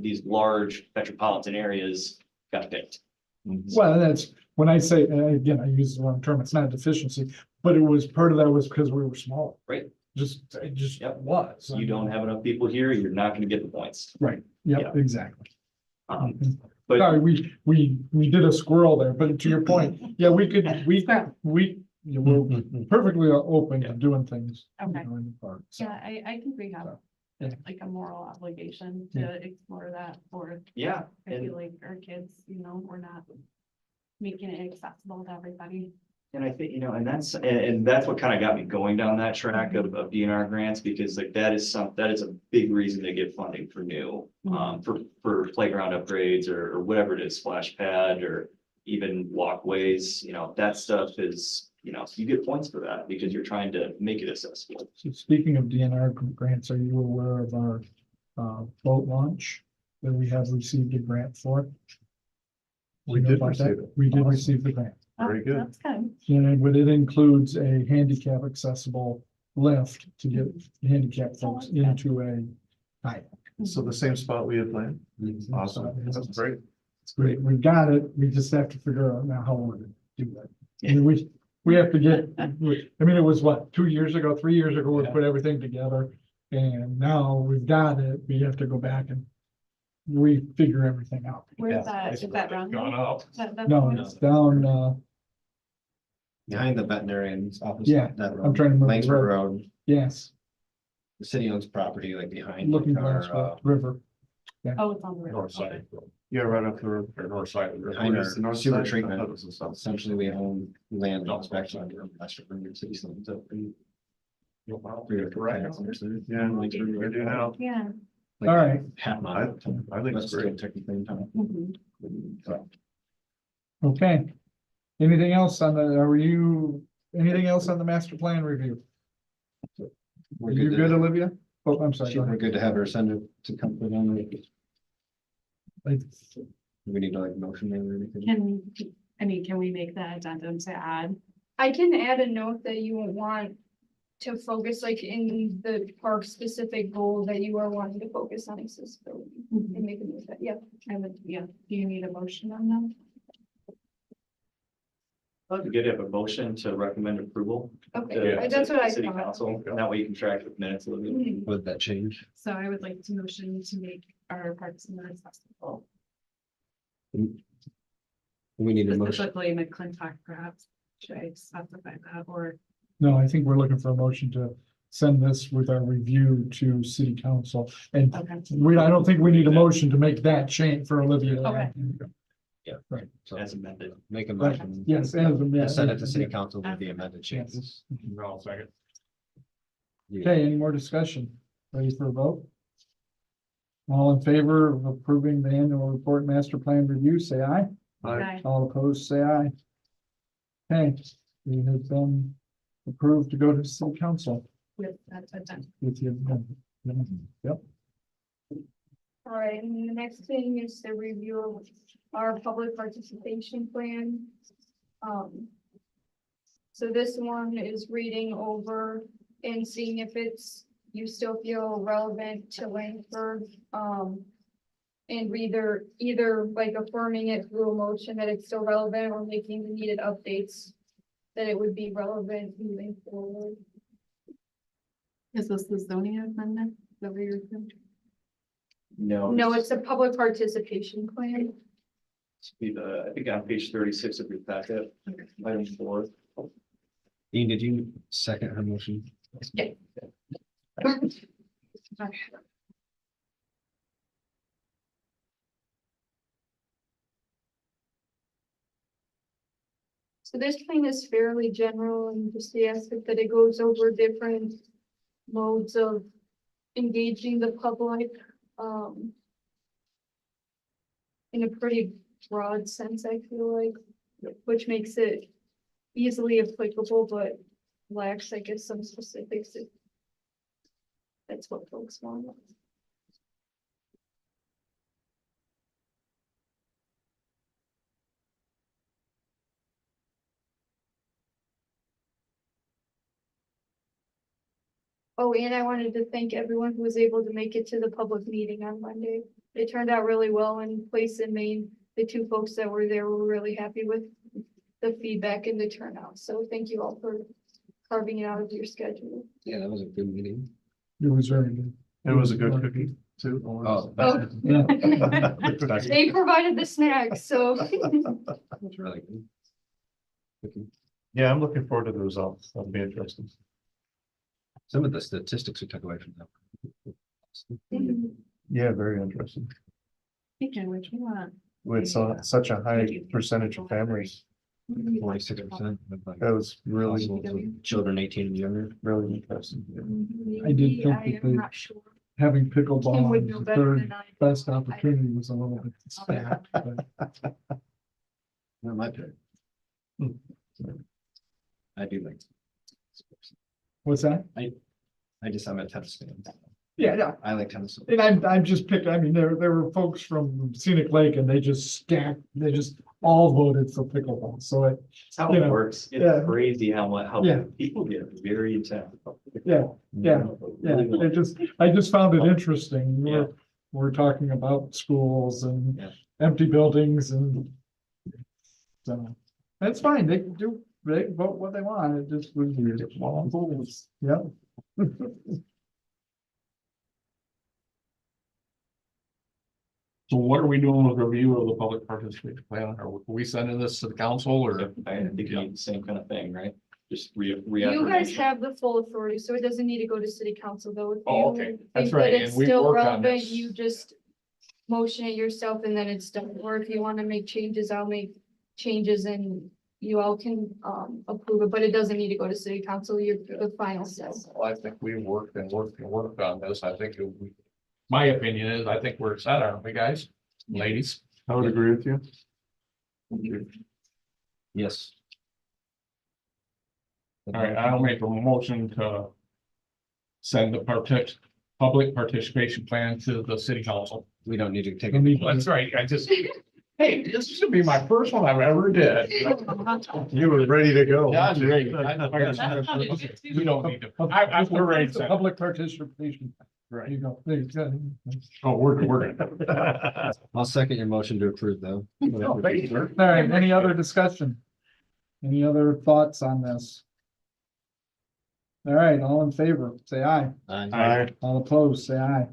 [SPEAKER 2] these large metropolitan areas got picked.
[SPEAKER 3] Well, that's, when I say, and again, I use the wrong term, it's not a deficiency, but it was, part of that was because we were small.
[SPEAKER 2] Right.
[SPEAKER 3] It just
[SPEAKER 2] Yep.
[SPEAKER 3] was.
[SPEAKER 2] You don't have enough people here, you're not gonna get the points.
[SPEAKER 3] Right, yep, exactly.
[SPEAKER 2] But
[SPEAKER 3] Sorry, we did a squirrel there, but to your point, yeah, we're perfectly open to doing things.
[SPEAKER 4] Okay.
[SPEAKER 3] In the park, so.
[SPEAKER 4] Yeah, I think we have
[SPEAKER 3] So, yeah.
[SPEAKER 4] like a moral obligation
[SPEAKER 3] Yeah.
[SPEAKER 4] to explore that for,
[SPEAKER 2] yeah,
[SPEAKER 4] I
[SPEAKER 2] and,
[SPEAKER 4] feel like our kids, we're not making it accessible to everybody.
[SPEAKER 2] and I think, and that's what kind of got me going down that track of DNR grants, because like that is a big reason they get funding for new, for playground upgrades or whatever it is, splash pad or even walkways, that stuff is, you get points for that because you're trying to make it accessible.
[SPEAKER 3] So speaking of DNR grants, are you aware of our boat launch that we have received a grant for?
[SPEAKER 6] We
[SPEAKER 3] You know
[SPEAKER 6] did
[SPEAKER 3] about
[SPEAKER 6] receive
[SPEAKER 3] that?
[SPEAKER 6] it.
[SPEAKER 3] We did
[SPEAKER 6] Awesome.
[SPEAKER 3] receive the grant.
[SPEAKER 6] Very good.
[SPEAKER 4] That's good.
[SPEAKER 3] And it includes a handicap accessible lift to get handicapped folks into a kayak.
[SPEAKER 6] So the same spot we had planned? Awesome. That's great.
[SPEAKER 3] It's great. We've got it. We just have to figure out now how we're gonna do that. I mean, we have to get, I mean, it was what, 2 years ago, 3 years ago, we put everything together. And now we've got it. We have to go back and refigure everything out.
[SPEAKER 4] Where's that, is that
[SPEAKER 7] Gone
[SPEAKER 4] round?
[SPEAKER 7] up.
[SPEAKER 3] No, it's down,
[SPEAKER 1] Behind the veterinarian's office.
[SPEAKER 3] Yeah,
[SPEAKER 1] that
[SPEAKER 3] I'm trying to remember the
[SPEAKER 1] Laingsburg
[SPEAKER 3] road.
[SPEAKER 1] Road,
[SPEAKER 3] yes,
[SPEAKER 1] the city owns property like behind.
[SPEAKER 3] looking
[SPEAKER 1] our,
[SPEAKER 3] for River.
[SPEAKER 4] Oh, it's on the river.
[SPEAKER 7] North side,
[SPEAKER 6] Yeah, right up the road.
[SPEAKER 7] or north side of the
[SPEAKER 1] Behind
[SPEAKER 7] river.
[SPEAKER 1] our
[SPEAKER 6] the north
[SPEAKER 1] sewer
[SPEAKER 6] side? I
[SPEAKER 1] treatment.
[SPEAKER 6] thought it was the south.
[SPEAKER 1] Essentially, we own land that's actually under Laingsburg City. So
[SPEAKER 7] Right.
[SPEAKER 6] Yeah, we do now.
[SPEAKER 4] Yeah.
[SPEAKER 3] All right.
[SPEAKER 1] Half mile.
[SPEAKER 6] I think
[SPEAKER 1] But
[SPEAKER 6] it's
[SPEAKER 1] still
[SPEAKER 6] great.
[SPEAKER 1] technically in town.
[SPEAKER 4] Mhm.
[SPEAKER 1] So,
[SPEAKER 3] Okay. Anything else anything else on the master plan review? Are
[SPEAKER 1] We're
[SPEAKER 3] you
[SPEAKER 1] good
[SPEAKER 3] good,
[SPEAKER 1] to,
[SPEAKER 3] Olivia? Oh, I'm sorry. go
[SPEAKER 1] we're
[SPEAKER 3] ahead.
[SPEAKER 1] good to have her send it to come put on.
[SPEAKER 3] Like,
[SPEAKER 1] We need to like motion or anything.
[SPEAKER 4] Can we make that addendum to add?
[SPEAKER 8] I can add a note that you would want to focus like in the park specific goal that you are wanting to focus on accessibility and make a note that, yeah.
[SPEAKER 4] I would, yeah, do you need a motion on that?
[SPEAKER 2] That'd be good to have a motion to recommend approval.
[SPEAKER 8] Okay,
[SPEAKER 2] to
[SPEAKER 8] that's what I
[SPEAKER 2] City
[SPEAKER 8] thought.
[SPEAKER 2] Council, and that way you can track with minutes a little bit.
[SPEAKER 8] Mhm.
[SPEAKER 1] Would that change?
[SPEAKER 4] So I would like to motion to make our parks more accessible,
[SPEAKER 1] We need a motion.
[SPEAKER 4] specifically McClintock perhaps. Should I specify that or?
[SPEAKER 3] no, I think we're looking for a motion to send this with our review to city council. And
[SPEAKER 4] Okay.
[SPEAKER 3] I don't think we need a motion to make that change for Olivia.
[SPEAKER 4] Okay.
[SPEAKER 1] Yeah.
[SPEAKER 3] Right.
[SPEAKER 1] So
[SPEAKER 2] As amended.
[SPEAKER 1] make a
[SPEAKER 3] Right.
[SPEAKER 1] motion.
[SPEAKER 3] Yes,
[SPEAKER 1] To send it to city council with the amended changes.
[SPEAKER 7] No, second.
[SPEAKER 3] Okay, any more discussion? Ready for a vote? All in favor of approving the annual report master plan review, say aye.
[SPEAKER 4] Okay.
[SPEAKER 3] All opposed, say aye. Okay, we have been approved to go to city council
[SPEAKER 4] With that addendum.
[SPEAKER 3] with you. Yep,
[SPEAKER 8] All right, and the next thing is the review of our public participation plan. So this one is reading over and seeing if you still feel relevant to Laingsburg. And either like affirming it through a motion that it's still relevant or making the needed updates that it would be relevant moving forward.
[SPEAKER 4] Is this the zoning amendment that we are doing?
[SPEAKER 2] No.
[SPEAKER 8] No, it's a public participation plan.
[SPEAKER 2] Be I think on page 36 of your packet, item 4.
[SPEAKER 1] Dean, did you second her motion?
[SPEAKER 8] Yeah. So this plan is fairly general and just the aspect that it goes over different modes of engaging the public, in a pretty broad sense, I feel like, which makes it easily applicable, but lacks, I guess, some specifics. That's what folks want. Oh, and I wanted to thank everyone who was able to make it to the public meeting on Monday. It turned out really well in place in Maine. The two folks that were there were really happy with the feedback and the turnout. So thank you all for carving it out of your schedule.
[SPEAKER 1] Yeah, that was a good meeting.
[SPEAKER 3] It was very good.
[SPEAKER 6] It was a good cookie too.
[SPEAKER 1] Oh,
[SPEAKER 8] Oh.
[SPEAKER 3] Yeah.
[SPEAKER 8] They provided the snacks, so.
[SPEAKER 1] that's really good. Okay.
[SPEAKER 6] Yeah, I'm looking forward to the results. That'll be interesting.
[SPEAKER 1] Some of the statistics we took away from that.
[SPEAKER 6] Yeah, very interesting.
[SPEAKER 4] Speaking of which, we want.
[SPEAKER 6] With such a high percentage of families.
[SPEAKER 1] 46%.
[SPEAKER 6] That was really,
[SPEAKER 1] Children 18 and younger.
[SPEAKER 6] really interesting.
[SPEAKER 3] I did think that
[SPEAKER 8] I am
[SPEAKER 3] they-
[SPEAKER 8] not sure.
[SPEAKER 3] Having
[SPEAKER 8] Kim
[SPEAKER 3] pickleball
[SPEAKER 8] would
[SPEAKER 3] as
[SPEAKER 8] know
[SPEAKER 3] the
[SPEAKER 8] better
[SPEAKER 3] third
[SPEAKER 8] than I do.
[SPEAKER 3] best opportunity was a little bit. sad, but
[SPEAKER 1] Not my pick.
[SPEAKER 6] Hmm.
[SPEAKER 1] I do like.
[SPEAKER 3] What's that?
[SPEAKER 1] I'm a tennis fan.
[SPEAKER 3] Yeah.
[SPEAKER 1] I like tennis.
[SPEAKER 3] And I'm just picking, I mean, there were folks from Scenic Lake and they just all voted for pickleball, so
[SPEAKER 2] That's how
[SPEAKER 3] You
[SPEAKER 2] it
[SPEAKER 3] know,
[SPEAKER 2] works.
[SPEAKER 3] yeah.
[SPEAKER 2] It's crazy how
[SPEAKER 3] Yeah.
[SPEAKER 2] people get very intense.
[SPEAKER 3] yeah, yeah. I just found it interesting.
[SPEAKER 2] Yeah.
[SPEAKER 3] We're talking about schools and
[SPEAKER 2] Yeah.
[SPEAKER 3] empty buildings and. So, that's fine, they vote what they want, it just was. Yeah.
[SPEAKER 7] So what are we doing with review of the public participation plan? Are we sending this to the council or?
[SPEAKER 2] I think you need the same kind of thing, right? Just
[SPEAKER 8] You guys
[SPEAKER 2] reaffirmation.
[SPEAKER 8] have the full authority, so it doesn't need to go to city council though. If
[SPEAKER 7] Oh,
[SPEAKER 8] you
[SPEAKER 7] okay.
[SPEAKER 8] think
[SPEAKER 7] That's
[SPEAKER 8] that
[SPEAKER 7] right,
[SPEAKER 8] it's
[SPEAKER 7] and we've
[SPEAKER 8] still
[SPEAKER 7] worked on
[SPEAKER 8] relevant,
[SPEAKER 7] this.
[SPEAKER 8] you just motion it yourself and then it's done. Or if you want to make changes, I'll make changes and you all can approve it, but it doesn't need to go to city council. You're the final step.
[SPEAKER 7] Well, I think we've worked on this. I think my opinion is, I think we're set, aren't we, guys? Ladies?
[SPEAKER 6] I would agree with you.
[SPEAKER 1] Yes.
[SPEAKER 7] All right, I'll make a motion to send the public participation plan to the city council.
[SPEAKER 1] We don't need to take.
[SPEAKER 7] That's right, hey, this should be my first one I've ever did.
[SPEAKER 6] You were ready to go.
[SPEAKER 7] Yeah, that's great.
[SPEAKER 4] We
[SPEAKER 7] We don't need to, we're ready to send.
[SPEAKER 3] Public participation. There you go. There you go.
[SPEAKER 7] Oh, we're gonna.
[SPEAKER 1] I'll second your motion to approve though.
[SPEAKER 7] Oh, thank you, sir.
[SPEAKER 3] All right, any other discussion? Any other thoughts on this? All right, all in favor, say aye.
[SPEAKER 6] Aye.
[SPEAKER 3] All opposed, say aye.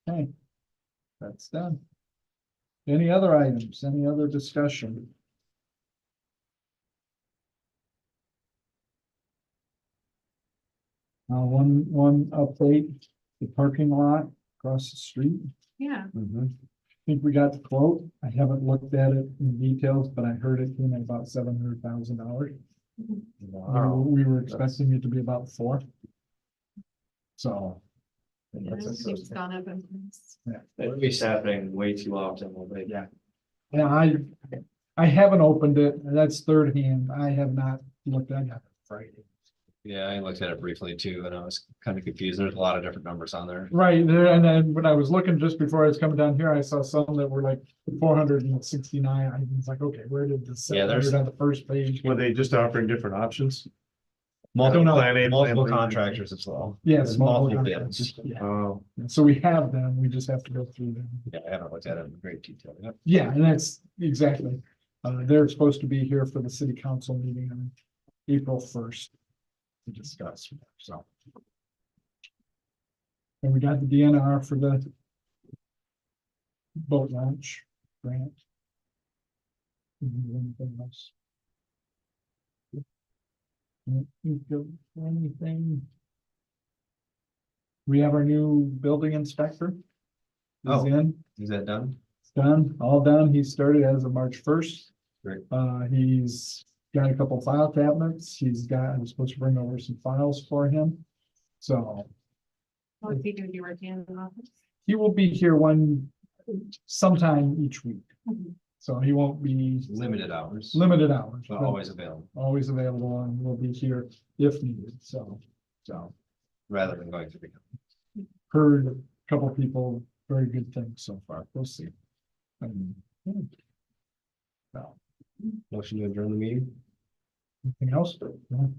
[SPEAKER 3] Okay. That's done. Any other items, any other discussion? One update, the parking lot across the street.
[SPEAKER 4] Yeah,
[SPEAKER 3] I think we got the quote. I haven't looked at it in details, but I heard it came at about $700,000. We were expecting it to be about 4. So.
[SPEAKER 4] yeah, it's gone up in price.
[SPEAKER 2] It's happening way too often.
[SPEAKER 3] Yeah. Yeah, I haven't opened it, and that's third hand. I have not looked at it Friday.
[SPEAKER 1] Yeah, I looked at it briefly too, and I was kind of confused. There's a lot of different numbers on there.
[SPEAKER 3] Right there, and then when I was looking just before I was coming down here, I saw some that were like 469. I was like, okay, where did the
[SPEAKER 1] Yeah, there's-
[SPEAKER 3] 700 on the first page?
[SPEAKER 6] Were they just offering different options?
[SPEAKER 1] Multiple,
[SPEAKER 6] Plan A,
[SPEAKER 1] multiple
[SPEAKER 6] Plan B.
[SPEAKER 1] contractors as well.
[SPEAKER 3] Yes.
[SPEAKER 1] There's multiple bids.
[SPEAKER 3] Yeah.
[SPEAKER 6] Oh,
[SPEAKER 3] So we have them, we just have to go through them.
[SPEAKER 1] Yeah, I haven't looked at it in great detail yet.
[SPEAKER 3] Yeah, and that's exactly, they're supposed to be here for the city council meeting on April 1st. To discuss, so. And we got the DNR for the boat launch grant. Anything else? Don't think of anything. We have our new building inspector. He's
[SPEAKER 1] Oh.
[SPEAKER 3] in.
[SPEAKER 1] Is that done?
[SPEAKER 3] Done, all done. He started as of March 1st.
[SPEAKER 1] Great.
[SPEAKER 3] He's got a couple file cabinets. I'm supposed to bring over some files for him. So
[SPEAKER 4] What's he gonna be working in the office?
[SPEAKER 3] he will be here sometime each week.
[SPEAKER 4] Mhm.
[SPEAKER 3] So he won't be
[SPEAKER 1] Limited hours,
[SPEAKER 3] limited hours,
[SPEAKER 1] but
[SPEAKER 3] but
[SPEAKER 1] always available,
[SPEAKER 3] always available and will be here if needed. So
[SPEAKER 1] rather than going through the.
[SPEAKER 3] heard a couple people, very good things so far. We'll see. So,
[SPEAKER 1] Motion to adjourn the meeting?
[SPEAKER 3] anything else? No?